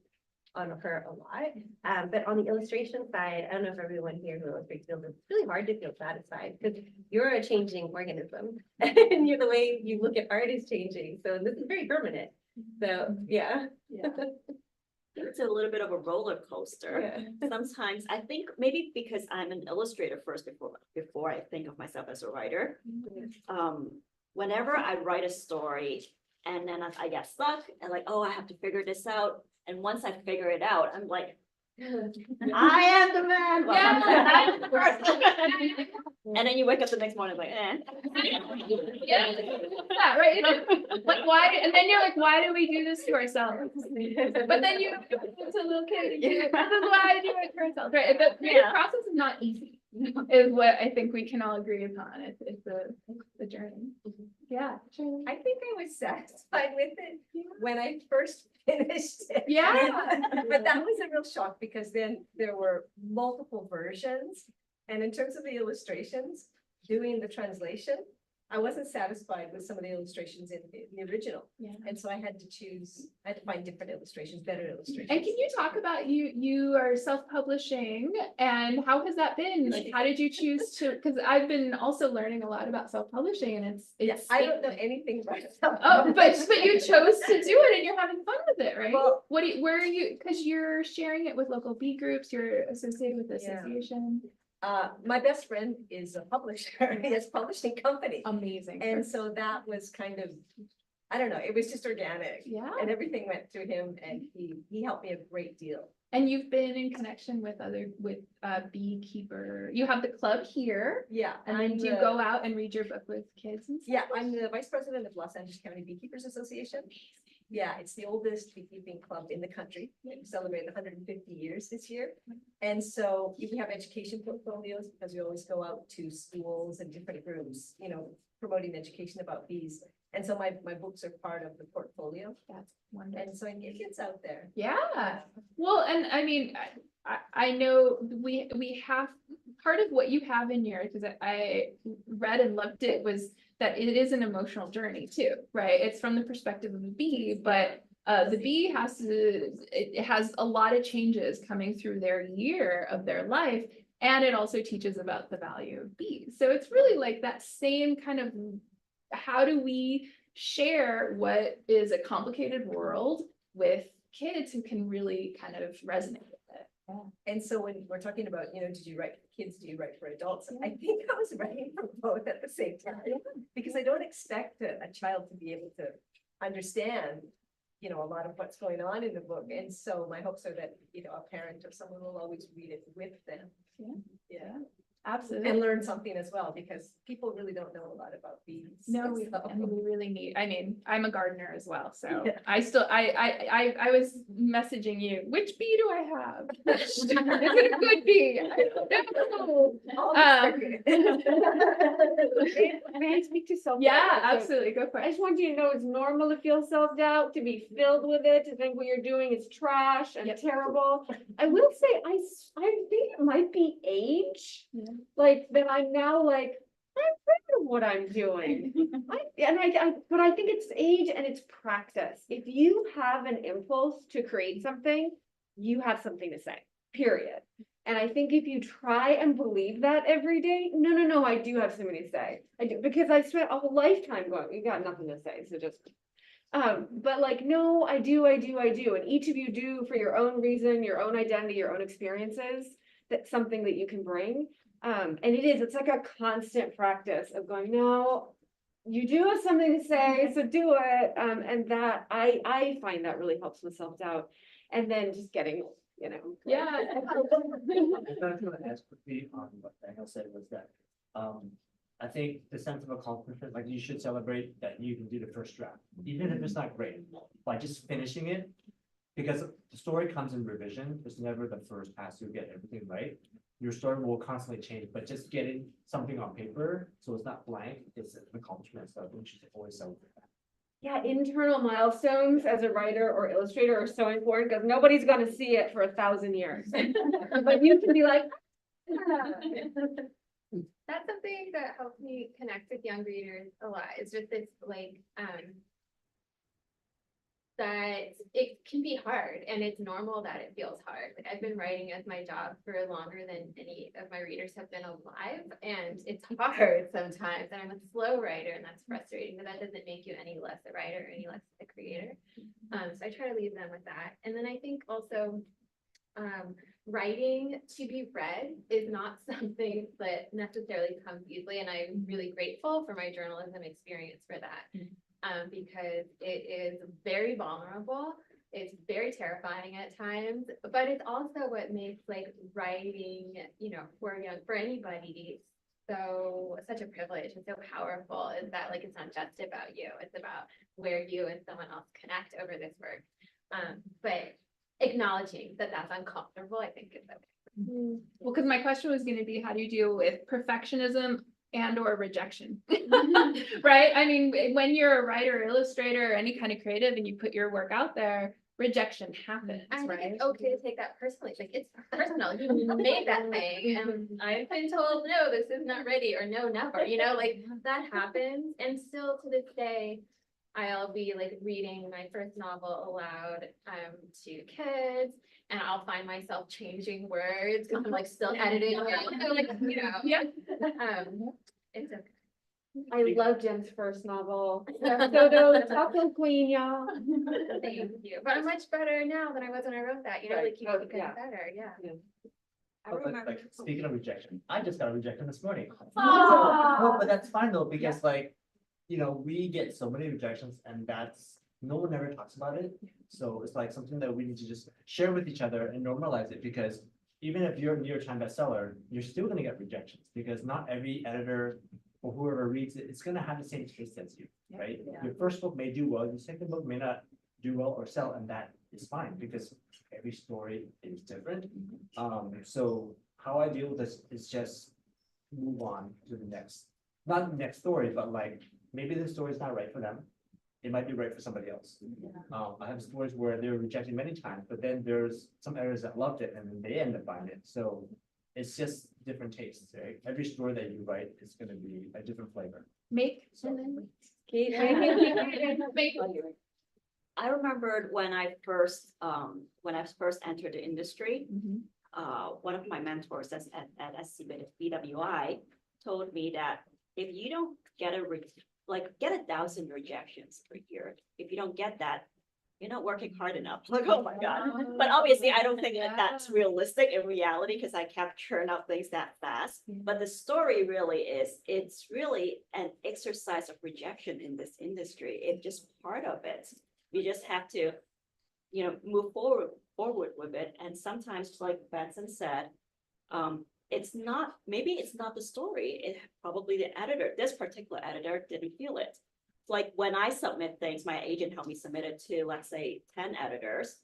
on her a lot. But on the illustration side, I don't know if everyone here who illustrates feels it's really hard to feel satisfied because you're a changing organism and the way you look at art is changing. So this is very permanent. So yeah. It's a little bit of a roller coaster. Yeah. Sometimes I think maybe because I'm an illustrator first before I think of myself as a writer. Whenever I write a story and then I get stuck and like, oh, I have to figure this out. And once I figure it out, I'm like, I am the man. Well, I am the person. And then you wake up the next morning like, Yeah, right. Like why? And then you're like, why do we do this to ourselves? But then you, it's a little kid. And you're like, this is why I do it to ourselves, right? The creative process is not easy, is what I think we can all agree upon. It's the journey. Yeah, sure. I think I was satisfied with it when I first finished it. Yeah. But that was a real shock because then there were multiple versions. And in terms of the illustrations, doing the translation, I wasn't satisfied with some of the illustrations in the original. Yeah. And so I had to find different illustrations, better illustrations. And can you talk about you are self-publishing and how has that been? Like, how did you choose to, because I've been also learning a lot about self-publishing and it's. I don't know anything about self. Oh, but you chose to do it and you're having fun with it, right? Well, where are you, because you're sharing it with local B groups, you're associated with the Yeah. association. My best friend is a publisher. He has a publishing company. Amazing. And so that was kind of, I don't know, it was just organic. Yeah. And everything went through him and he helped me a great deal. And you've been in connection with Beekeeper. You have the club here. Yeah. And then do you go out and read your book with kids and stuff? Yeah, I'm the vice president of Los Angeles County Beekeepers Association. Yeah, it's the oldest beekeeping club in the country. We celebrate 150 years this year. And so we have education portfolios because we always go out to schools and different groups, promoting education about bees. And so my books are part of the portfolio. That's wonderful. And so it gets out there. Yeah. Well, and I mean, I know we have part of what you have in yours, because I read and loved it, was that it is an emotional journey too, right? It's from the perspective of the bee, but the bee it has a lot of changes coming through their year of their life. And it also teaches about the value of bees. So it's really like that same kind of, how do we share what is a complicated world with kids who can really kind of resonate with it? And so when we're talking about, did you write for kids, do you write for adults? I think I was writing for both at the same time, because I don't expect a child to be able to understand, a lot of what's going on in the book. And so my hopes are that, a parent or someone will always read it with them. Yeah. Absolutely. And learn something as well, because people really don't know a lot about bees. No, we So- really need, I mean, I'm a gardener as well, so Yeah. I was messaging you, which bee do I have? Is it a good bee? I don't know. May I speak to self-doubt? Yeah, So, absolutely, go for I it. just want you to know it's normal to feel self-doubt, to be filled with it, to think what you're doing is trash and Yep. terrible. I will say, I think it might be age. Yeah. Like, that I'm now like, I'm proud of what I'm doing. But I think it's age and it's practice. If you have an impulse to create something, you have something to say, period. And I think if you try and believe that every day, no, I do have something to say. I do, because I spent a whole lifetime going, you got nothing to say, so just. But like, no, I do. And each of you do for your own reason, your own identity, your own experiences. That's something that you can bring. And it's like a constant practice of going, no, you do have something to say, so do it. And that I find that really helps with self-doubt. And then just getting, Yeah. I was gonna ask quickly on what Daniel said was that, I think the sense of accomplishment, like you should celebrate that you can do the first draft, even if it's not great, by just finishing it. because the story comes in revision, it's never the first pass you get everything right. Your story will constantly change, but just getting something on paper, so it's not blank, it's an accomplishment, so which is always so. Yeah, internal milestones as a writer or illustrator are so important because nobody's gonna see it for 1,000 years. But you can be like. That's something that helps me connect with young readers a lot. It's just this like, that it can be hard and it's normal that it feels hard. Like I've been writing as my job for longer than any of my readers have been alive, and it's hard sometimes. And I'm a slow writer, and that's frustrating, but that doesn't make you any less a writer, any less a creator. So I try to leave them with that. And then I think also writing to be read is not something that necessarily comes easily, and I'm really grateful for my journalism experience for that. Because it is very vulnerable, it's very terrifying at times, but it's also what makes like writing, you know, for anybody so such a privilege and so powerful, is that like it's not just about you, it's about where you and someone else connect over this work. But acknowledging that that's uncomfortable, I think is okay. Well, because my question was gonna be, how do you deal with perfectionism and or rejection? Right? I mean, when you're a writer, illustrator, any kind of creative, and you put your work out there, rejection happens, I think right? it's okay to take that personally, like it's personal, you made that thing, and I've been told, no, this is not ready, or no, never, you know, like that happens. And still to this day, I'll be like reading my first novel aloud to kids, and I'll find myself changing words because I'm like still editing, like, you know. Yeah. It's okay. I love Jen's first novel. Dodo, Taco Queen, y'all. Thank you, but I'm much better now than I was when I wrote that, you know, Right. like you Oh, keep yeah. getting better, yeah. Like, speaking of rejection, I just got a rejection this morning. Aw. No, but that's fine though, because like, you know, we get so many rejections and that's, no one ever talks about it. So it's like something that we need to just share with each other and normalize it, because even if you're a New York Times bestseller, you're still gonna get rejections, because not every editor or whoever reads it, it's gonna have the same taste as you, right? Your first book may do well, your second book may not do well or sell, and that is fine, because every story is different. So how I deal with this is just move on to the next, not the next story, but like, maybe the story is not right for them. It might be right for somebody else. I have stories where they were rejected many times, but then there's some editors that loved it and then they end up buying it. So it's just different tastes, right? Every story that you write is gonna be a different flavor. Make. So- Make. I remembered when I first entered the industry, one of my mentors at SCBWI told me that if you don't get get 1,000 rejections per year, if you don't get that, you're not working hard enough. Like, oh my God. But obviously I don't think that that's realistic in reality, because I can't churn out things that fast. But the story really is, it's really an exercise of rejection in this industry. It's just part of it. You just have to, you know, move forward with it. And sometimes, like Benson said, maybe it's not the story. It probably the editor, this particular editor didn't feel it. Like when I submit things, my agent helped me submit it to, let's say, 10 editors.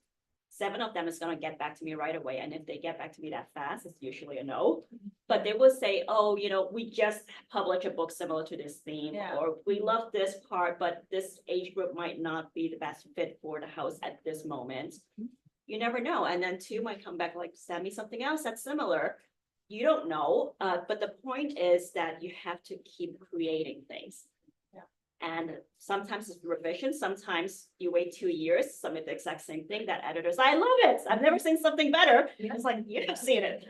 7 of them is going to get back to me right away. And if they get back to me that fast, it's usually a no. But they will say, oh, you know, we just published a book similar to this theme, or we love this part, but this age group might not be the best fit for the house at this moment. You never know. And then 2 might come back like, send me something else that's similar. You don't know. But the point is that you have to keep creating things. And sometimes it's revision, sometimes you wait 2 years, submit the exact same thing. That editors, I love it. I've never seen something better. It's like, you have seen it.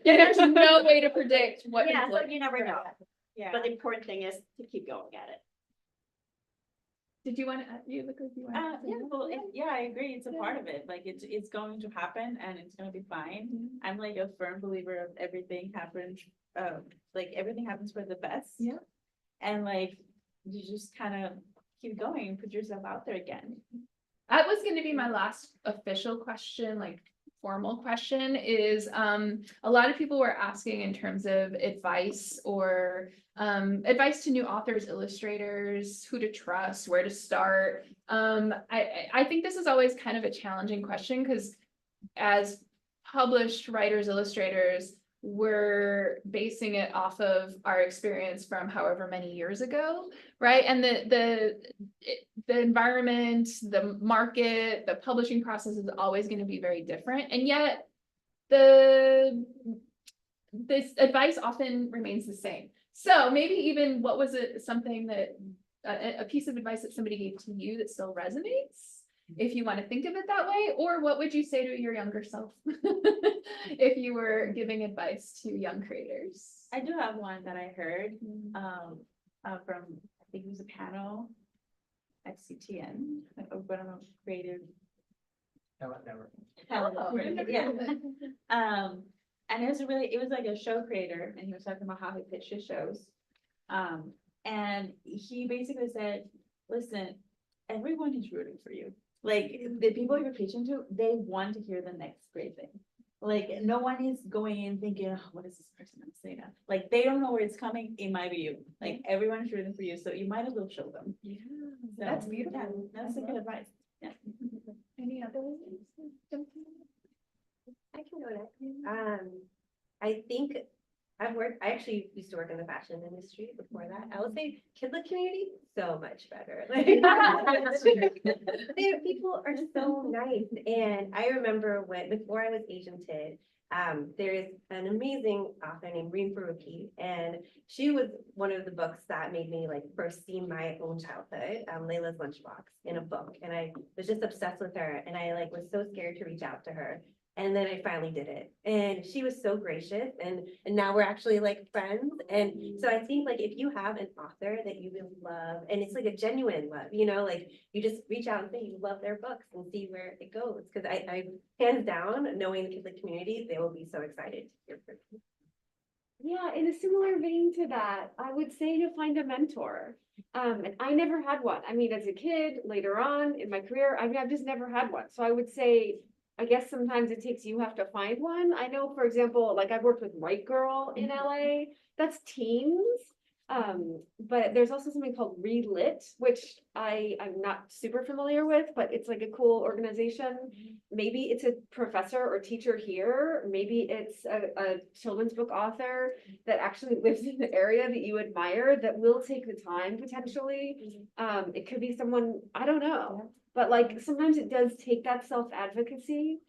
Yeah, there's no way to predict what. Yeah, people- so you never know. Yeah. But the important thing is to keep going at it. Did you want to, you look like you want? Yeah, well, I agree. It's a part of it. Like it's going to happen and it's gonna be fine. I'm like a firm believer of everything happens, like everything happens for the best. Yeah. And like, you just kind of keep going and put yourself out there again. That was going to be my last official question, like formal question is, a lot of people were asking in terms of advice or advice to new authors, illustrators, who to trust, where to start. I think this is always kind of a challenging question because as published writers, illustrators, we're basing it off of our experience from however many years ago, right? And the environment, the market, the publishing process is always going to be very different. And yet this advice often remains the same. So maybe even what was it, something that a piece of advice that somebody gave to you that still resonates, if you want to think of it that way, or what would you say to your younger self if you were giving advice to young creators? I do have one that I heard from, I think it was a panel at CTN, of one of the creative. Never. Oh, Yeah. And it was like a show creator, and he was talking about how he pitched his shows. And he basically said, listen, everyone is rooting for you. Like, the people you're pitching to, they want to hear the next great thing. Like, no one is going in thinking, oh, what is this person gonna say now? Like, they don't know where it's coming, in my view. Like, everyone is rooting for you, so you might as well show them. Yeah, So, that's beautiful. yeah, that's a good advice. Yeah. Any other? I can go next. I think I actually used to work in the fashion industry before that. I would say Kidlit community, so much better. Like, people are so nice. And I remember before I was agented, there is an amazing author named Reem Faruqi, and she was one of the books that made me like first see my own childhood, Layla's Lunchbox, in a book. And I was just obsessed with her, and I like was so scared to reach out to her. And then I finally did it, and she was so gracious, and now we're actually like friends. And so I think like if you have an author that you really love, and it's like a genuine love, you know, like you just reach out and say you love their books and see where it goes. Because I hands down, knowing the Kidlit community, they will be so excited to hear from you. Yeah, in a similar vein to that, I would say to find a mentor. And I never had one. I mean, as a kid, later on in my career, I mean, I've just never had one. So I would say, I guess sometimes it takes, you have to find one. I know, for example, like I've worked with White Girl in LA, that's teens. But there's also something called Relit, which I'm not super familiar with, but it's like a cool organization. Maybe it's a professor or teacher here. Maybe it's a children's book author that actually lives in the area that you admire that will take the time potentially. It could be someone, I don't know. But like, sometimes it does take that self-advocacy,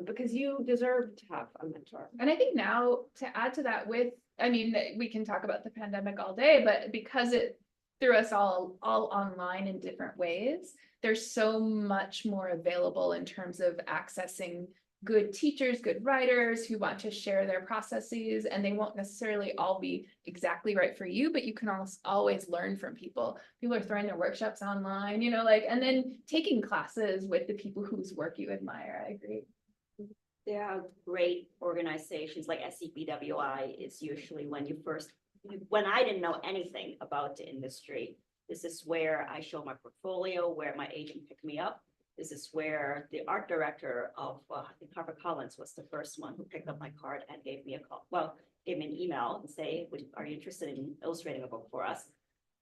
because you deserve to have a mentor. And I think now to add to that I mean, we can talk about the pandemic all day, but because it threw us all online in different ways, there's so much more available in terms of accessing good teachers, good writers who want to share their processes, and they won't necessarily all be exactly right for you, but you can always learn from people. People are throwing their workshops online, you know, like, and then taking classes with the people whose work you admire. I agree. There are great organizations like SCBWI is usually when I didn't know anything about the industry. This is where I show my portfolio, where my agent picked me up. This is where the art director of, I think HarperCollins was the first one who picked up my card and gave me a call. Well, gave me an email and say, are you interested in illustrating a book for us?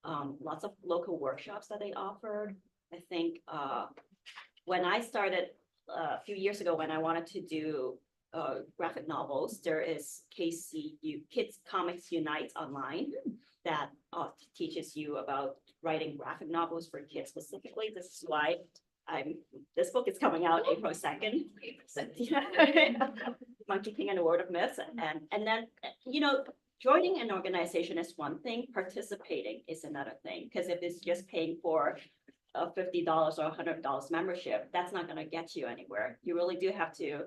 Lots of local workshops that they offered. I think when I started a few years ago, when I wanted to do graphic novels, there is KCU, Kids Comics Unite online that teaches you about writing graphic novels for kids specifically. This is why this book is coming out April 2nd. Monkey King and the World of Myths. And then, you know, joining an organization is one thing, participating is another thing. Because if it's just paying for a $50 or $100 membership, that's not going to get you anywhere. You really do have to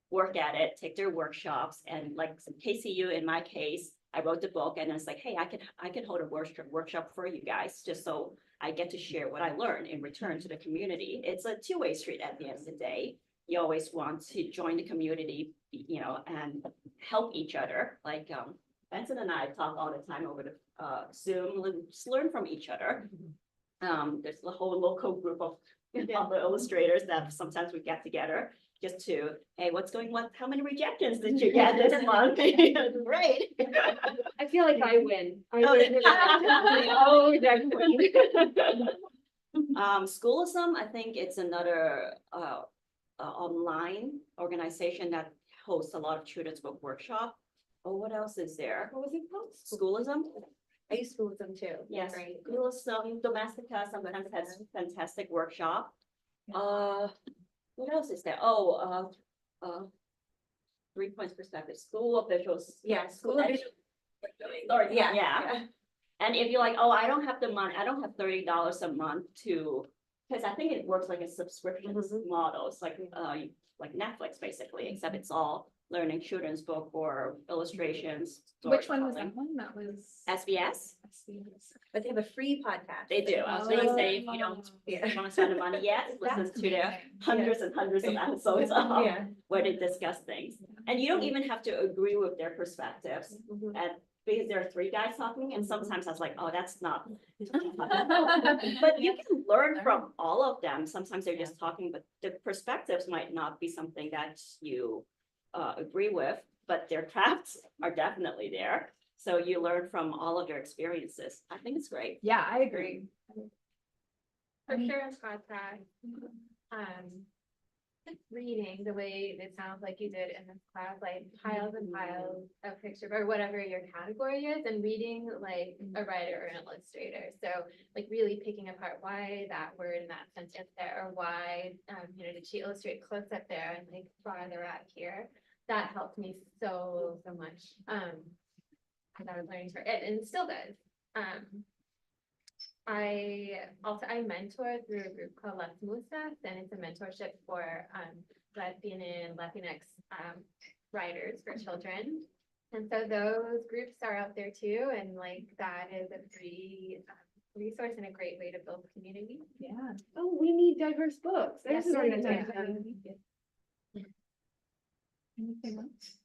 work at it, take their workshops, and like some KCU in my case, I wrote the book and it's like, hey, I can hold a workshop for you guys, just so I get to share what I learned in return to the community. It's a two-way street at the end of the day. You always want to join the community, you know, and help each other. Like Benson and I talk all the time over the Zoom, just learn from each other. There's a whole local group of other illustrators that sometimes we get together just to, hey, what's going on? How many rejections did you get this month? Great. I feel like I win. I Oh, win. Oh, definitely. Schoolism, I think it's another online organization that hosts a lot of children's book workshop. Oh, what else is there? What was it called? Schoolism? I used to with them too. Yes, Right. Schoolism, Domestica sometimes has fantastic workshop. What else is there? Oh, 3 points perspective, school officials. Yeah, school officials. Sorry, Yeah, yeah. And if you're like, oh, I don't have the money, I don't have $30 a month to, because I think it works like a subscription model. It's like Netflix basically, except it's all learning children's book or illustrations. Which one was storytelling. that one? That was. SBS? But they have a free podcast. They do. I was gonna say, if you don't Yeah. want to spend the money yet, listen That's to their amazing. hundreds and hundreds of episodes Yeah. where they discuss things. And you don't even have to agree with their perspectives. Mhm. And because there are 3 guys talking, and sometimes I was like, oh, that's not. But But you can learn from all of them. Sometimes they're just talking, but the perspectives might not be something that you agree with, but their crafts are definitely there. So you learn from all of their experiences. I think it's great. Yeah, I agree. For sure, in podcast, reading the way it sounds like you did in this class, like piles and piles of pictures or whatever your category is, and reading like a writer or an illustrator. So like really picking apart why that word and that sentence there, or why, did she illustrate close up there and like farther out here? That helped me so much. As I was learning for it, and it still does. I mentor through a group called Las Musas, and it's a mentorship for lesbian and Latinx writers for children. And so those groups are out there too, and like that is a free resource and a great way to build community. Yeah. Oh, we need diverse books. There's an Yes, organization. Anything else?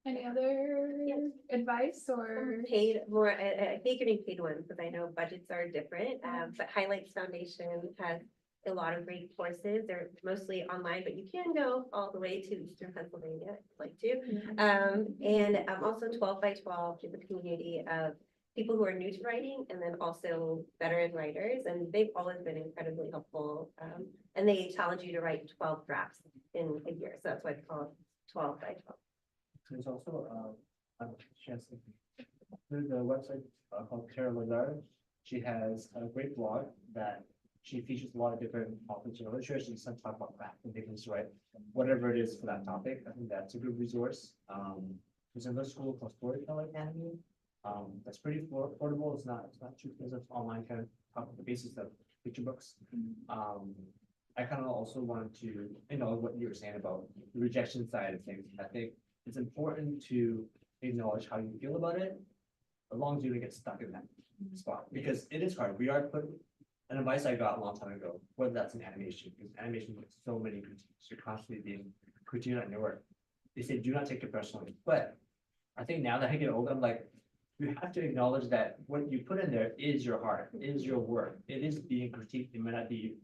Any other advice or? Paid more, I think you're getting paid ones, because I know budgets are different, but Highlights Foundation has a lot of great courses. They're mostly online, but you can go all the way to Eastern Pennsylvania if you'd like to. And also 12 by 12 is a community of people who are new to writing, and then also veteran writers, and they've always been incredibly helpful. And they challenge you to write 12 drafts in a year, so that's why it's called 12 by 12. There's also, there's a website called Tara Lazar. She has a great blog that she features a lot of different authors and literature. She can talk about craft and things, right? Whatever it is for that topic. I think that's a good resource. There's another school called Storytelling Academy. That's pretty affordable. It's not too expensive. Online kind of talk about the basis of picture books. I kind of also wanted to, what you were saying about the rejection side of things. I think it's important to acknowledge how you feel about it, as long as you don't get stuck in that spot, because it is hard. We are put an advice I got a long time ago, whether that's in animation, because animation gets so many critiques. You're constantly being critiqued on your work. They say, do not take it personally. But I think now that I get older, I'm like, you have to acknowledge that what you put in there is your heart, is your work. It is being critiqued. It may not be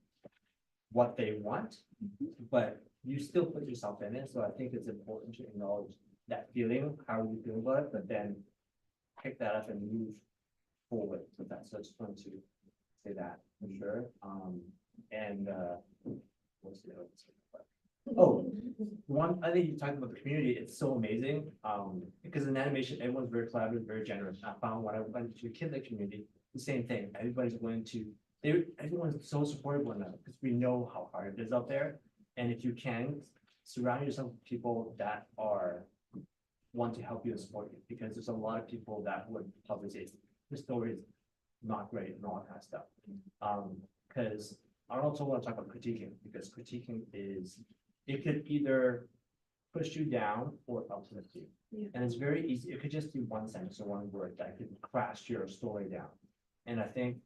what they want, but you still put yourself in it. So I think it's important to acknowledge that feeling, how you feel about it, but then pick that up and move forward with that. So I just wanted to say that for sure. What's the other one? Oh, one, I think you talked about the community. It's so amazing. Because in animation, everyone's very collaborative, very generous. I found when I went to a kid community, the same thing. Everybody's willing to, everyone's so supportive of one another because we know how hard it is out there. And if you can, surround yourself with people that want to help you and support you, because there's a lot of people that would probably say the story is not great and all that kind of stuff. Because I also want to talk about critiquing, because critiquing it could either push you down or uplift you. Yeah. And it's very easy. It could just be one sentence or one word that could crash your story down. And I think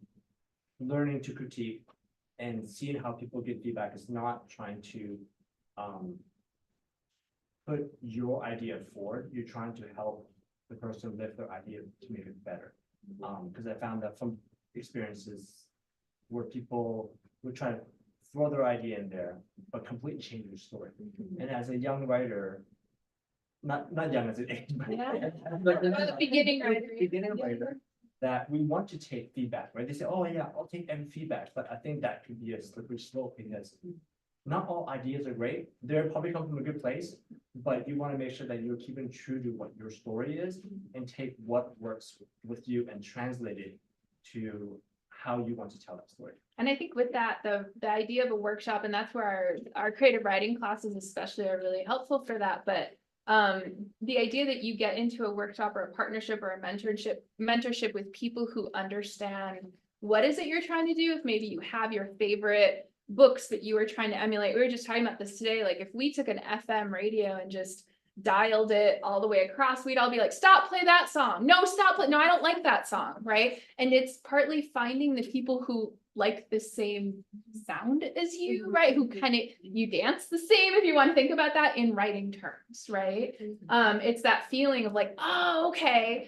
learning to critique and seeing how people give feedback is not trying to put your idea forward. You're trying to help the person lift their idea to make it better. Because I found that from experiences where people would try to throw their idea in there, but completely change your story. And as a young writer, not young as an age, but Yeah. but Or the beginning writer. beginning writer, that we want to take feedback, right? They say, oh yeah, I'll take every feedback, but I think that could be a slippery slope because not all ideas are great. They're probably come from a good place, but you want to make sure that you're keeping true to what your story is and take what works with you and translate it to how you want to tell that story. And I think with that, the idea of a workshop, and that's where our creative writing classes especially are really helpful for that. But the idea that you get into a workshop or a partnership or a mentorship with people who understand what is it you're trying to do. If maybe you have your favorite books that you were trying to emulate. We were just talking about this today. Like if we took an FM radio and just dialed it all the way across, we'd all be like, stop, play that song. No, stop, no, I don't like that song, right? And it's partly finding the people who like the same sound as you, right? Who kind of, you dance the same, if you want to think about that in writing terms, right? It's that feeling of like, oh, okay,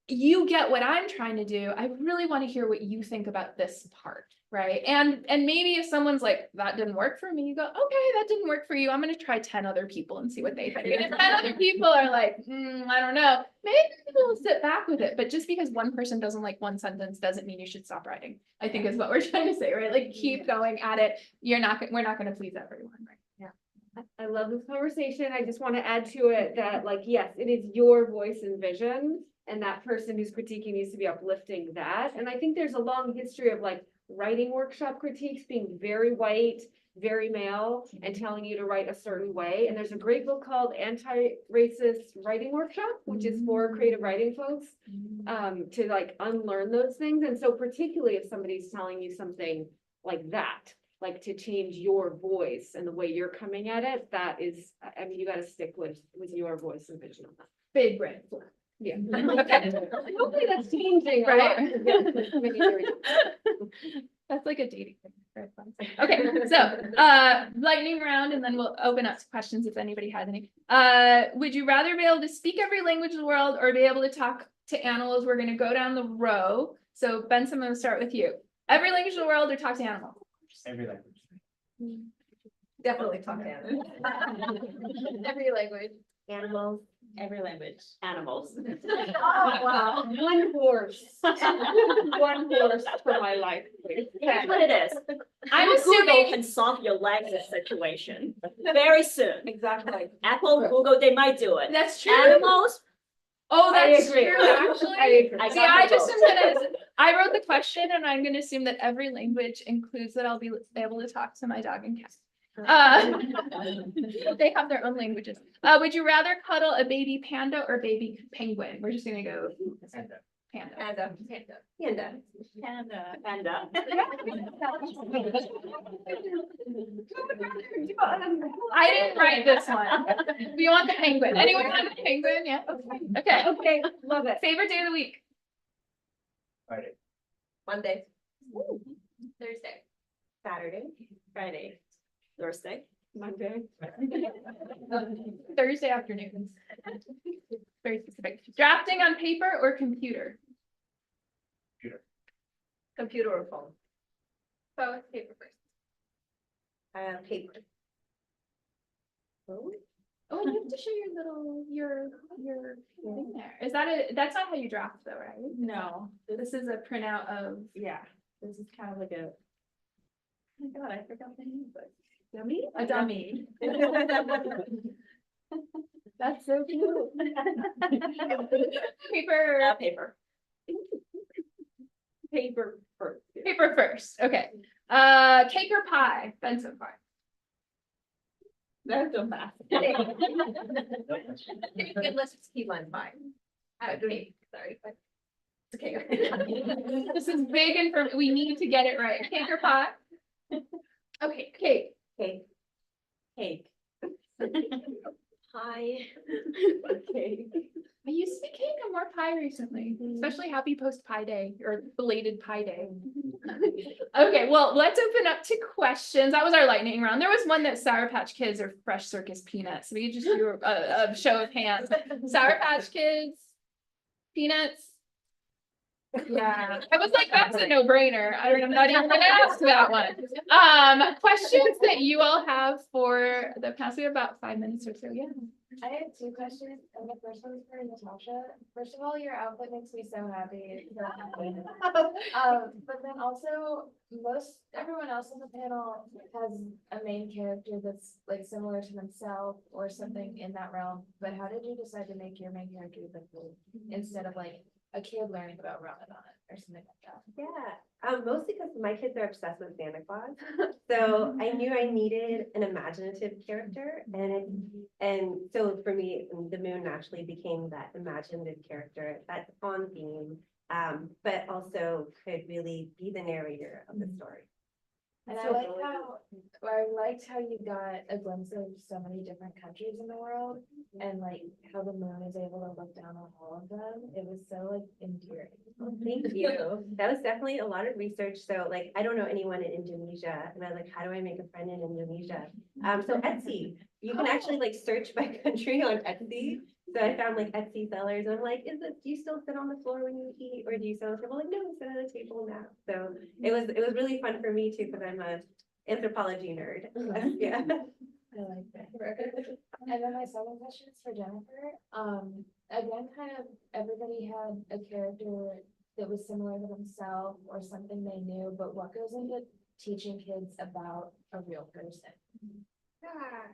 you get what I'm trying to do. I really want to hear what you think about this part, right? And maybe if someone's like, that didn't work for me, you go, okay, that didn't work for you. I'm going to try 10 other people and see what they think. And if 10 other people are like, I don't know, maybe we'll sit back with it. But just because one person doesn't like one sentence doesn't mean you should stop writing, I think is what we're trying to say, right? Like keep going at it. We're not going to please everyone, right? I love this conversation. I just want to add to it that like, yes, it is your voice and vision. And that person who's critiquing needs to be uplifting that. And I think there's a long history of like writing workshop critiques being very white, very male, and telling you to write a certain way. And there's a great book called Anti-Racist Writing Workshop, which is for creative writing folks, to like unlearn those things. And so particularly if somebody's telling you something like that, like to change your voice and the way you're coming at it, that is, I mean, you got to stick with your voice and vision on that. Big red flag. Yeah. Okay. Hopefully that's changing, Right? right? That's like a dating thing. Very fun. Okay, so lightning round, and then we'll open up to questions if anybody has any. Would you rather be able to speak every language in the world or be able to talk to animals? We're going to go down the row. So Benson, I'm going to start with you. Every language in the world or talk to animals? Every language. Definitely talk to animals. Every language. Animals. Every language. Animals. Oh, wow. One horse. One horse for my life, please. Here's what it is. I'm Google assuming can solve your language situation very soon. Exactly. Apple, Google, they might do it. that's true. Animals, Oh, I that's agree. true, actually. I agree. I See, got I them just both. am gonna, I wrote the question and I'm gonna assume that every language includes that I'll be able to talk to my dog and cat. They have their own languages. Would you rather cuddle a baby panda or baby penguin? We're just gonna go panda. Panda. Panda. Panda. Panda. I didn't write this one. We want the penguin. Anyone want the penguin? Yeah. Okay. Okay, love it. Favorite day of the week? Friday. Monday. Thursday. Saturday. Friday, Thursday. Monday. Thursday afternoons. Very specific. Drafting on paper or computer? Computer or phone. Both paper first. Paper. Oh, you have to show your thing there. Is that that's not how you draft though, right? No, This is a printout of yeah, this is kind of like a. Oh my God, I forgot the name of it. dummy? A dummy. That's so cute. Paper, Paper. Paper first. paper first. Okay. Cake or pie? Benson pie. That's so fast. Let's just keep on fine. Okay, sorry, but It's okay. This is big information. We need to get it right. Cake or pie? Okay, cake. Cake. Cake. Hi. Okay. I used to be cake and more pie recently, especially happy post pie day or belated pie day. Okay, well, let's open up to questions. That was our lightning round. There was one that Sour Patch Kids or Fresh Circus Peanuts. We could just do a show of hands. Sour Patch Kids, Peanuts. Yeah, I was like, that's a no-brainer. I'm not even gonna ask that one. Questions that you all have for the past, we have about 5 minutes or so, yeah. I have two questions, and the first one's for Natasha. First of all, your outfit makes me so happy. But then also, everyone else on the panel has a main character that's like similar to themselves or something in that realm. But how did you decide to make your main character the food instead of like a kid learning about Ramadan or something like that? Yeah, mostly because my kids are obsessed with Santa Claus. So I knew I needed an imaginative character and so for me, the moon naturally became that imaginative character that's on theme, but also could really be the narrator of the story. And I liked how you got a glimpse of so many different countries in the world and like how the moon is able to look down on all of them. It was so like endearing. Well, thank you. That was definitely a lot of research. So like, I don't know anyone in Indonesia and I was like, how do I make a friend in Indonesia? So Etsy, you can actually like search by country on Etsy. So I found like Etsy sellers and I'm like, do you still sit on the floor when you eat or do you sit on the table? Like, no, I sit at a table now. So it was really fun for me too, because I'm a anthropology nerd. Yeah. I like that. And then my second question is for Jennifer. Again, kind of everybody had a character that was similar to themselves or something they knew, but what goes into teaching kids about a real person? Yeah,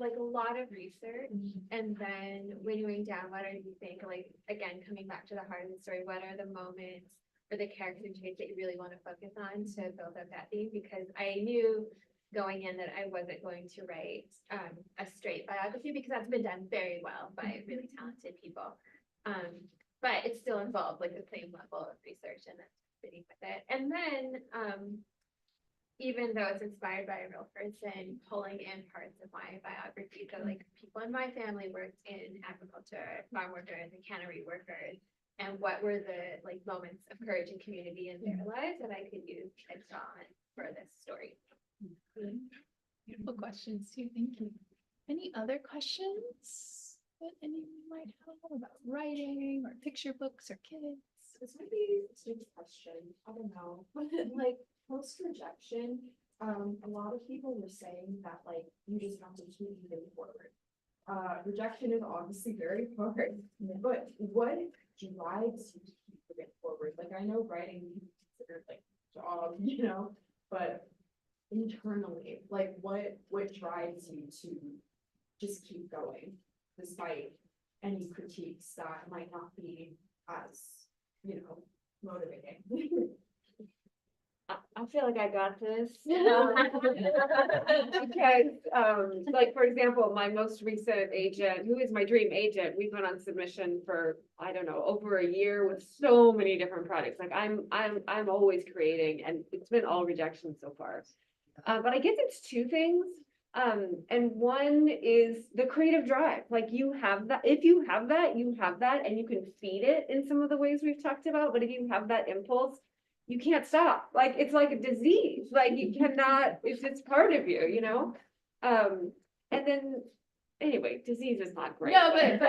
like a lot of research and then winnowing down what do you think, like, again, coming back to the heart of the story, what are the moments or the character traits that you really want to focus on to build up that theme? Because I knew going in that I wasn't going to write a straight biography because that's been done very well by really talented people. But it still involved like the same level of research and fitting with it. And then even though it's inspired by a real person, pulling in parts of my biography. So like people in my family worked in agriculture, farm workers and cannery workers. And what were the like moments of courage and community in their lives that I could use and draw on for this story. Beautiful questions too. Thank you. Any other questions that anyone might have about writing or picture books or kids? This might be a stupid question. I don't know. But like post rejection, a lot of people were saying that like you just have to keep moving forward. Rejection is obviously very hard, but what drives you to keep moving forward? Like I know writing can be considered like a job, you know, but internally, like what drives you to just keep going despite any critiques that might not be as, you know, motivating? I feel like I got this. Because, like, for example, my most recent agent, who is my dream agent, we've been on submission for, I don't know, over a year with so many different projects. Like I'm always creating and it's been all rejection so far. But I guess it's two things. And one is the creative drive. Like you have that, if you have that, you have that and you can feed it in some of the ways we've talked about. But if you have that impulse, you can't stop. Like it's like a disease. Like you cannot, it's just part of you, you know? And then anyway, disease is not great. No, but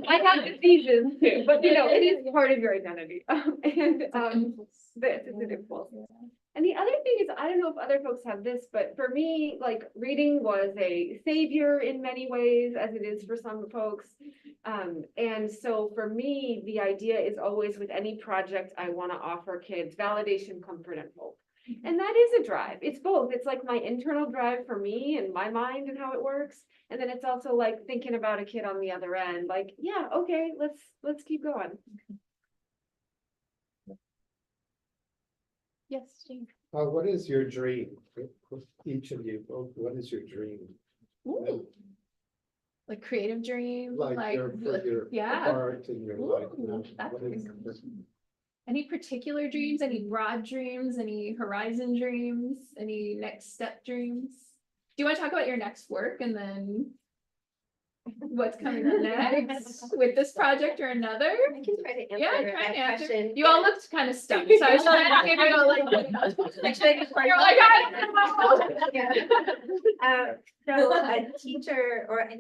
I have diseases too, but you know, it is part of your identity. It's an impulse. And the other thing is, I don't know if other folks have this, but for me, like reading was a savior in many ways, as it is for some folks. And so for me, the idea is always with any project I want to offer kids, validation, comfort, and hope. And that is a drive. It's both. It's like my internal drive for me and my mind and how it works. And then it's also like thinking about a kid on the other end, like, yeah, okay, let's keep going. Yes, Jane. What is your dream? Each of you, what is your dream? Ooh. Like creative dream, Like your yeah. art and your life. Ooh, that's What a is good question. Any particular dreams, any broad dreams, any horizon dreams, any next step dreams? Do you want to talk about your next work and then what's coming up next with this project or another? I can try to answer Yeah, try that and answer. question. You all looked kind of stumped, so I was trying to give you a like. You're like, So a teacher, or I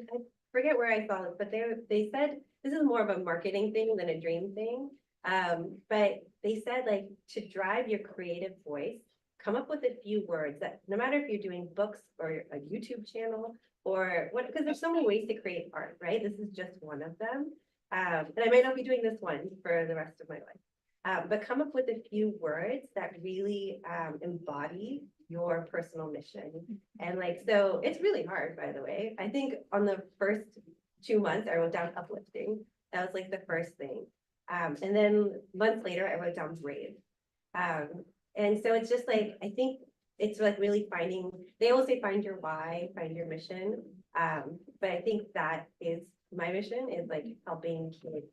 forget where I saw it, but they said this is more of a marketing thing than a dream thing. But they said like to drive your creative voice, come up with a few words that no matter if you're doing books or a YouTube channel or what, because there's so many ways to create art, right? This is just one of them. And I might not be doing this one for the rest of my life. But come up with a few words that really embody your personal mission. And like, so it's really hard, by the way. I think on the first 2 months, I wrote down uplifting. That was like the first thing. And then months later, I wrote down brave. And so it's just like, I think it's like really finding, they always say, find your why, find your mission. But I think that is my mission, is like helping kids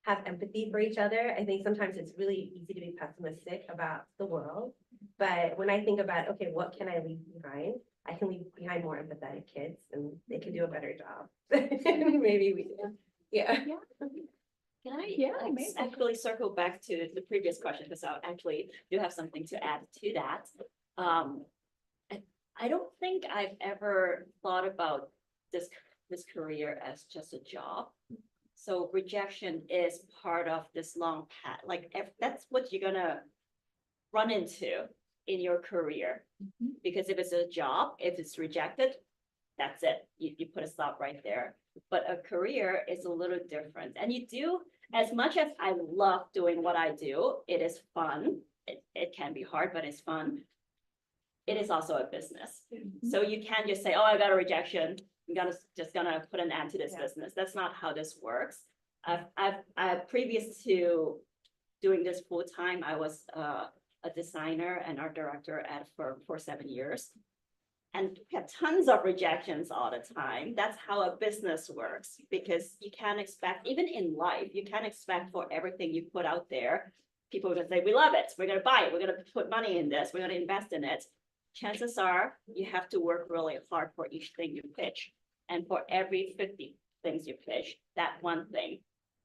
have empathy for each other. I think sometimes it's really easy to be pessimistic about the world. But when I think about, okay, what can I leave behind? I can leave behind more empathetic kids and they can do a better job. Maybe we do. Yeah. Can I Yeah, amazing. actually circle back to the previous question, because I actually do have something to add to that. I don't think I've ever thought about this career as just a job. So rejection is part of this long path. Like if that's what you're gonna run into in your career. Because if it's a job, if it's rejected, that's it. You put a stop right there. But a career is a little different. And you do, as much as I love doing what I do, it is fun. It can be hard, but it's fun. It is also a business. So you can't just say, oh, I got a rejection. I'm just gonna put an end to this business. That's not how this works. I've previous to doing this full time, I was a designer and art director at a firm for 7 years. And we had tons of rejections all the time. That's how a business works, because you can't expect, even in life, you can't expect for everything you put out there. People are gonna say, we love it, we're gonna buy it, we're gonna put money in this, we're gonna invest in it. Chances are you have to work really hard for each thing you pitch. And for every 50 things you pitch, that one thing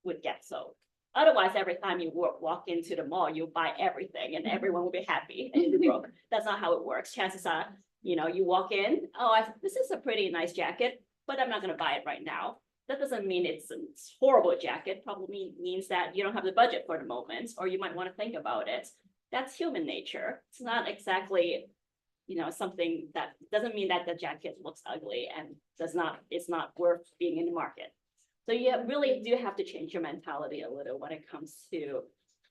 would get sold. Otherwise, every time you walk into the mall, you buy everything and everyone will be happy and you'll be broke. That's not how it works. Chances are, you know, you walk in, oh, this is a pretty nice jacket, but I'm not gonna buy it right now. That doesn't mean it's a horrible jacket. Probably means that you don't have the budget for the moment, or you might want to think about it. That's human nature. It's not exactly, you know, something that doesn't mean that the jacket looks ugly and it's not worth being in the market. So you really do have to change your mentality a little when it comes to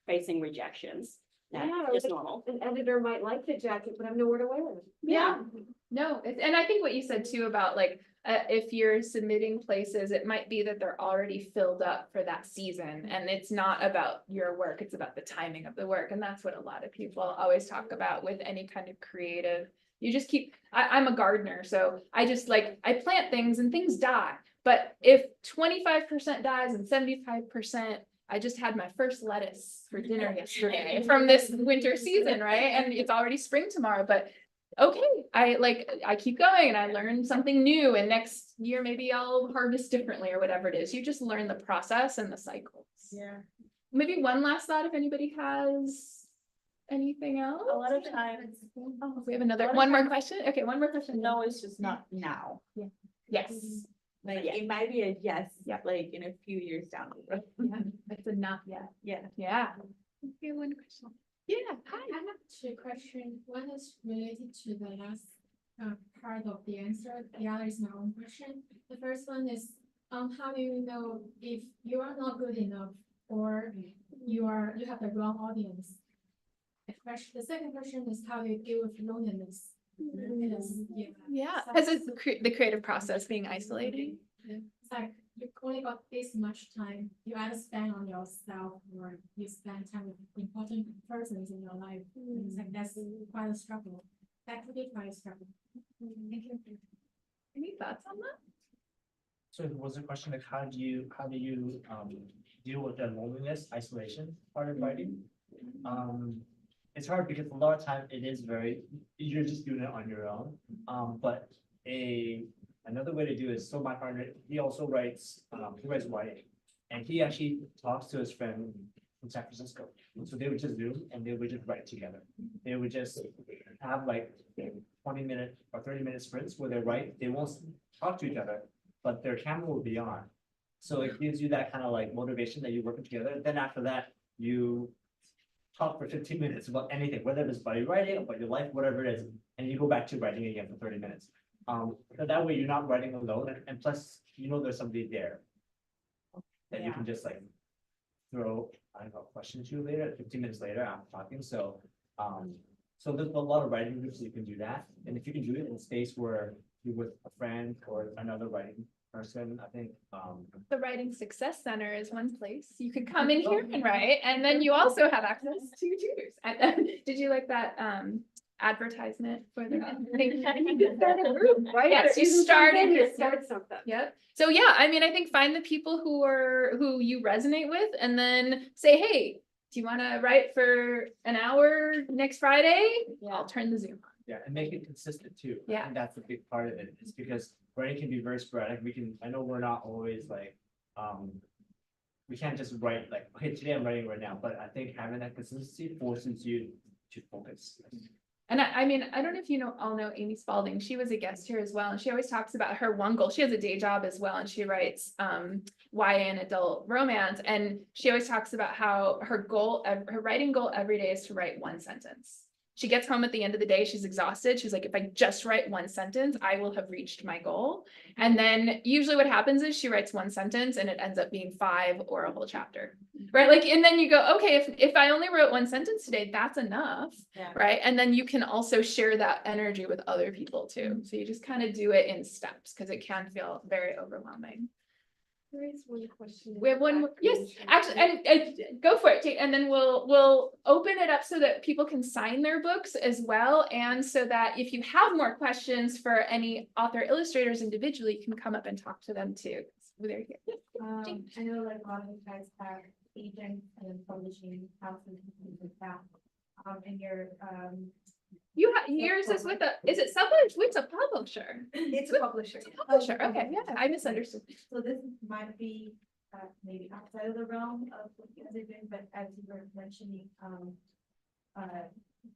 facing rejections. That's just normal. An editor might like the jacket, but I have nowhere to wear it. Yeah, no, and I think what you said too about like, if you're submitting places, it might be that they're already filled up for that season, and it's not about your work, it's about the timing of the work, and that's what a lot of people always talk about with any kind of creative. You just keep, I'm a gardener, so I just like, I plant things and things die, but if 25% dies and 75%, I just had my first lettuce for dinner yesterday from this winter season, right? And it's already spring tomorrow, but okay, I keep going and I learn something new, and next year maybe I'll harvest differently or whatever it is. You just learn the process and the cycles. Yeah. Maybe one last thought if anybody has anything else. A lot of times, Oh, we have one more question. Okay, one more question. no, it's just not now. Yes. Like, Yeah. it might be a yes, Yeah. like in a few years down the road. Yeah, it's a not yet. Yeah. Yeah. Okay, one question. Yeah, hi. I have two questions. One is related to the last part of the answer. The other is my own question. The first one is, how do you know if you are not good enough or you have the wrong audience? The second question is, how do you deal with loneliness? Because, Yeah, because it's the creative process being isolating. it's like you only got this much time. You either spend on yourself or you spend time with important persons in your life. It's like that's quite a struggle. That could be quite a struggle. Thank you. Any thoughts on that? So it was a question like, how do you deal with the loneliness, isolation part of writing? It's hard because a lot of time it is you're just doing it on your own. But another way to do it is, so my partner, he also writes, he writes writing, and he actually talks to his friend from San Francisco. So they would just Zoom and they would just write together. They would just have like 20-minute or 30-minute sprints where they write. They won't talk to each other, but their camera will be on. So it gives you that kind of like motivation that you're working together. Then after that, you talk for 15 minutes about anything, whether it's about your writing, about your life, whatever it is, and you go back to writing again for 30 minutes. So that way you're not writing alone, and plus, you know, there's somebody there. That you can just like throw, I don't know, a question to later, 15 minutes later, I'm talking, so, so there's a lot of writing groups that you can do that, and if you can do it in a space where you're with a friend or another writing person, I think, The Writing Success Center is one place. You could come in here and write, and then you also have access to tutors. And then, did you like that advertisement for the? Right? Yes, you Isn't started something, your- you start something. Yep. So yeah, I mean, I think find the people who you resonate with, and then say, hey, do you want to write for an hour next Friday? I'll turn the Zoom on. yeah, and make it consistent too. I Yeah. think that's a big part of it, is because writing can be very sporadic, I know we're not always like, we can't just write like, okay, today I'm writing right now, but I think having that consistency forces you to focus. And I mean, I don't know if you all know Amy Spalding. She was a guest here as well, and she always talks about her one goal. She has a day job as well, and she writes YA and adult romance. And she always talks about how her writing goal every day is to write one sentence. She gets home at the end of the day, she's exhausted. She's like, if I just write one sentence, I will have reached my goal. And then usually what happens is she writes one sentence and it ends up being 5 or a whole chapter, right? Like, and then you go, okay, if I only wrote one sentence today, that's enough, Yeah. right? And then you can also share that energy with other people too. So you just kind of do it in steps because it can feel very overwhelming. There is one question. We have one, yes, actually, and go for it, and then we'll open it up so that people can sign their books as well. And so that if you have more questions for any author illustrators individually, you can come up and talk to them too. They're here. I know like a lot of you guys have agents and publishing houses and things like that. And your, Yours is with is it self-published? It's a publisher. It's a publisher. Publisher, okay, yeah, I misunderstood. So this might be maybe outside of the realm of what you guys are doing, but as you were mentioning,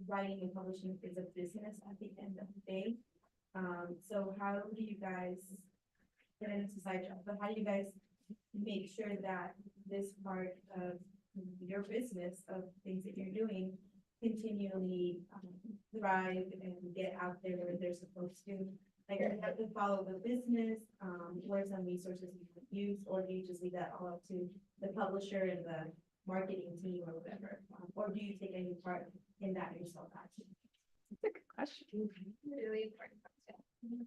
writing and publishing is a business at the end of the day. So how do you guys get into side job, but how do you guys make sure that this part of your business, of things that you're doing, continually thrive and get out there where they're supposed to? Like, do you have to follow the business, what are some resources you could use, or do you just leave that all up to the publisher and the marketing team or whatever? Or do you take any part in that yourself, actually? That's a good question. really important question.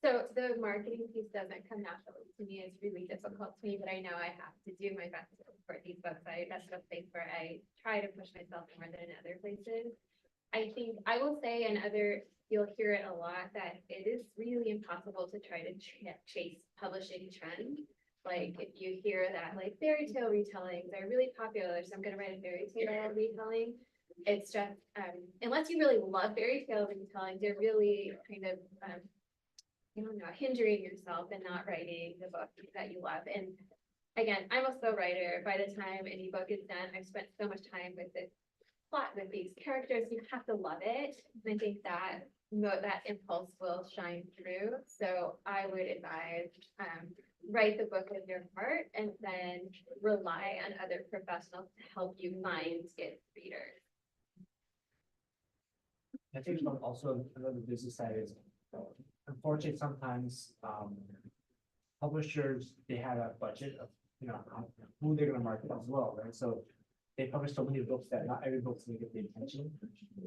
So the marketing piece doesn't come naturally to me. It's really difficult to me, but I know I have to do my best to support these websites. That's a place where I try to push myself more than in other places. I think I will say, and you'll hear it a lot, that it is really impossible to try to chase publishing trends. Like if you hear that like fairy tale retellings are really popular, so I'm going to write a fairy tale retelling. It's just, unless you really love fairy tale retellings, you're really kind of, I don't know, hindering yourself and not writing the book that you love. And again, I'm also a writer. By the time any book is done, I've spent so much time with this plot, with these characters. You have to love it. And I think that that impulse will shine through. So I would advise, write the book with your heart and then rely on other professionals to help you find its readers. I think also another business side is, unfortunately, sometimes, publishers, they have a budget of, who they're gonna market as well, right? So they publish so many books that not every book's gonna get the attention.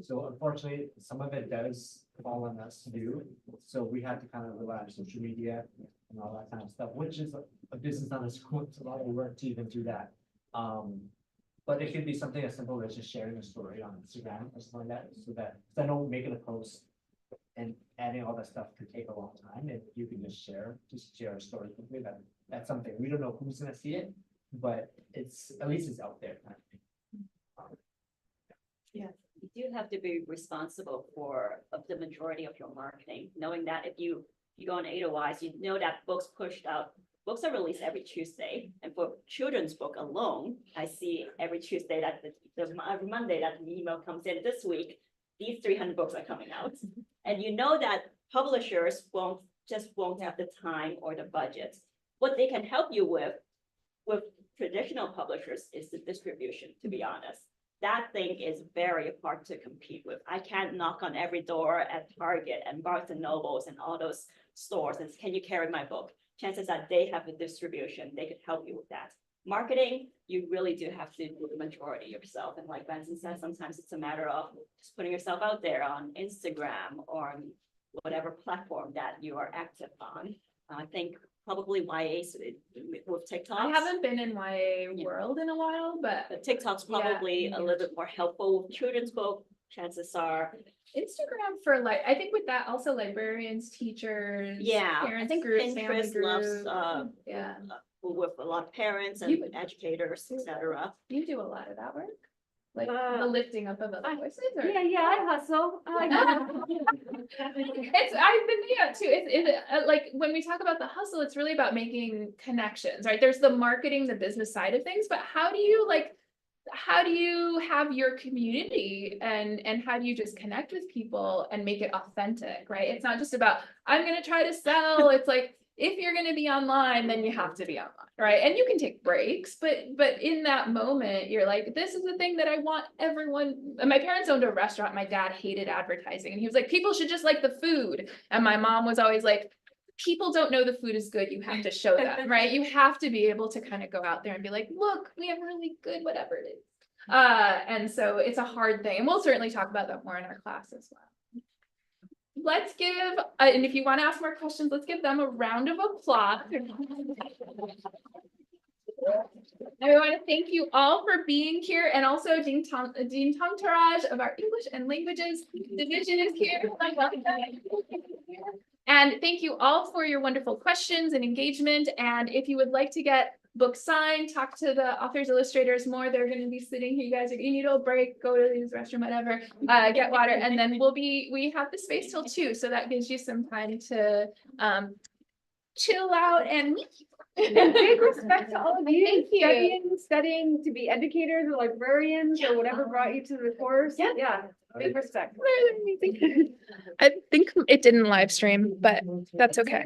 So unfortunately, some of it does fall on us to do. So we have to kind of rely on social media and all that kind of stuff, which is a business on its own. It's a lot of work to even do that. But it could be something as simple as just sharing a story on Instagram or something like that, so that, I know making a post and adding all that stuff could take a long time, and you can just share a story quickly. That's something, we don't know who's gonna see it, but it's, at least it's out there. You do have to be responsible for the majority of your marketing, knowing that if you go on 8OIs, you know that books are released every Tuesday. And for children's book alone, I see every Tuesday that every Monday that the email comes in, this week, these 300 books are coming out. And you know that publishers won't have the time or the budget. What they can help you with traditional publishers is the distribution, to be honest. that thing is very hard to compete with. I can't knock on every door at Target and Barnes and Nobles and all those stores and say, can you carry my book? Chances are they have the distribution, they could help you with that. Marketing, you really do have to do the majority yourself. And like Benson said, sometimes it's a matter of just putting yourself out there on Instagram or on whatever platform that you are active on. I think probably YA with TikTok. I haven't been in YA world in a while, but But TikTok's probably a little bit more helpful with children's book. Chances are, Instagram for like, I think with that also librarians, teachers. yeah, I Parents think groups, family Pinterest loves, groups. Yeah, with a lot of parents and You- educators, etc. you do a lot of that work, like the Uh, lifting up of other voices or? Yeah, I hustle. I like that. I've been too, it's like, when we talk about the hustle, it's really about making connections, right? There's the marketing, the business side of things, but how do you have your community and how do you just connect with people and make it authentic, right? It's not just about, I'm gonna try to sell, it's like, if you're gonna be online, then you have to be online, right? And you can take breaks, but in that moment, you're like, this is the thing that I want everyone. And my parents owned a restaurant. My dad hated advertising, and he was like, people should just like the food. And my mom was always like, people don't know the food is good. You have to show them, right? You have to be able to kind of go out there and be like, look, we have really good whatever it is. And so it's a hard thing, and we'll certainly talk about that more in our class as well. Let's give, and if you want to ask more questions, let's give them a round of applause. I want to thank you all for being here, and also Dean Tongtaraj of our English and Languages division is here. And thank you all for your wonderful questions and engagement. And if you would like to get books signed, talk to the authors, illustrators more, they're going to be sitting here. You guys, you need a break, go to the restroom, whatever, get water, and then we have the space till 2, so that gives you some time to chill out and meet people. And big respect to all of you Thank you. studying to be educators or librarians or whatever brought you to the course. Yeah, big respect. I think it didn't live stream, but that's okay.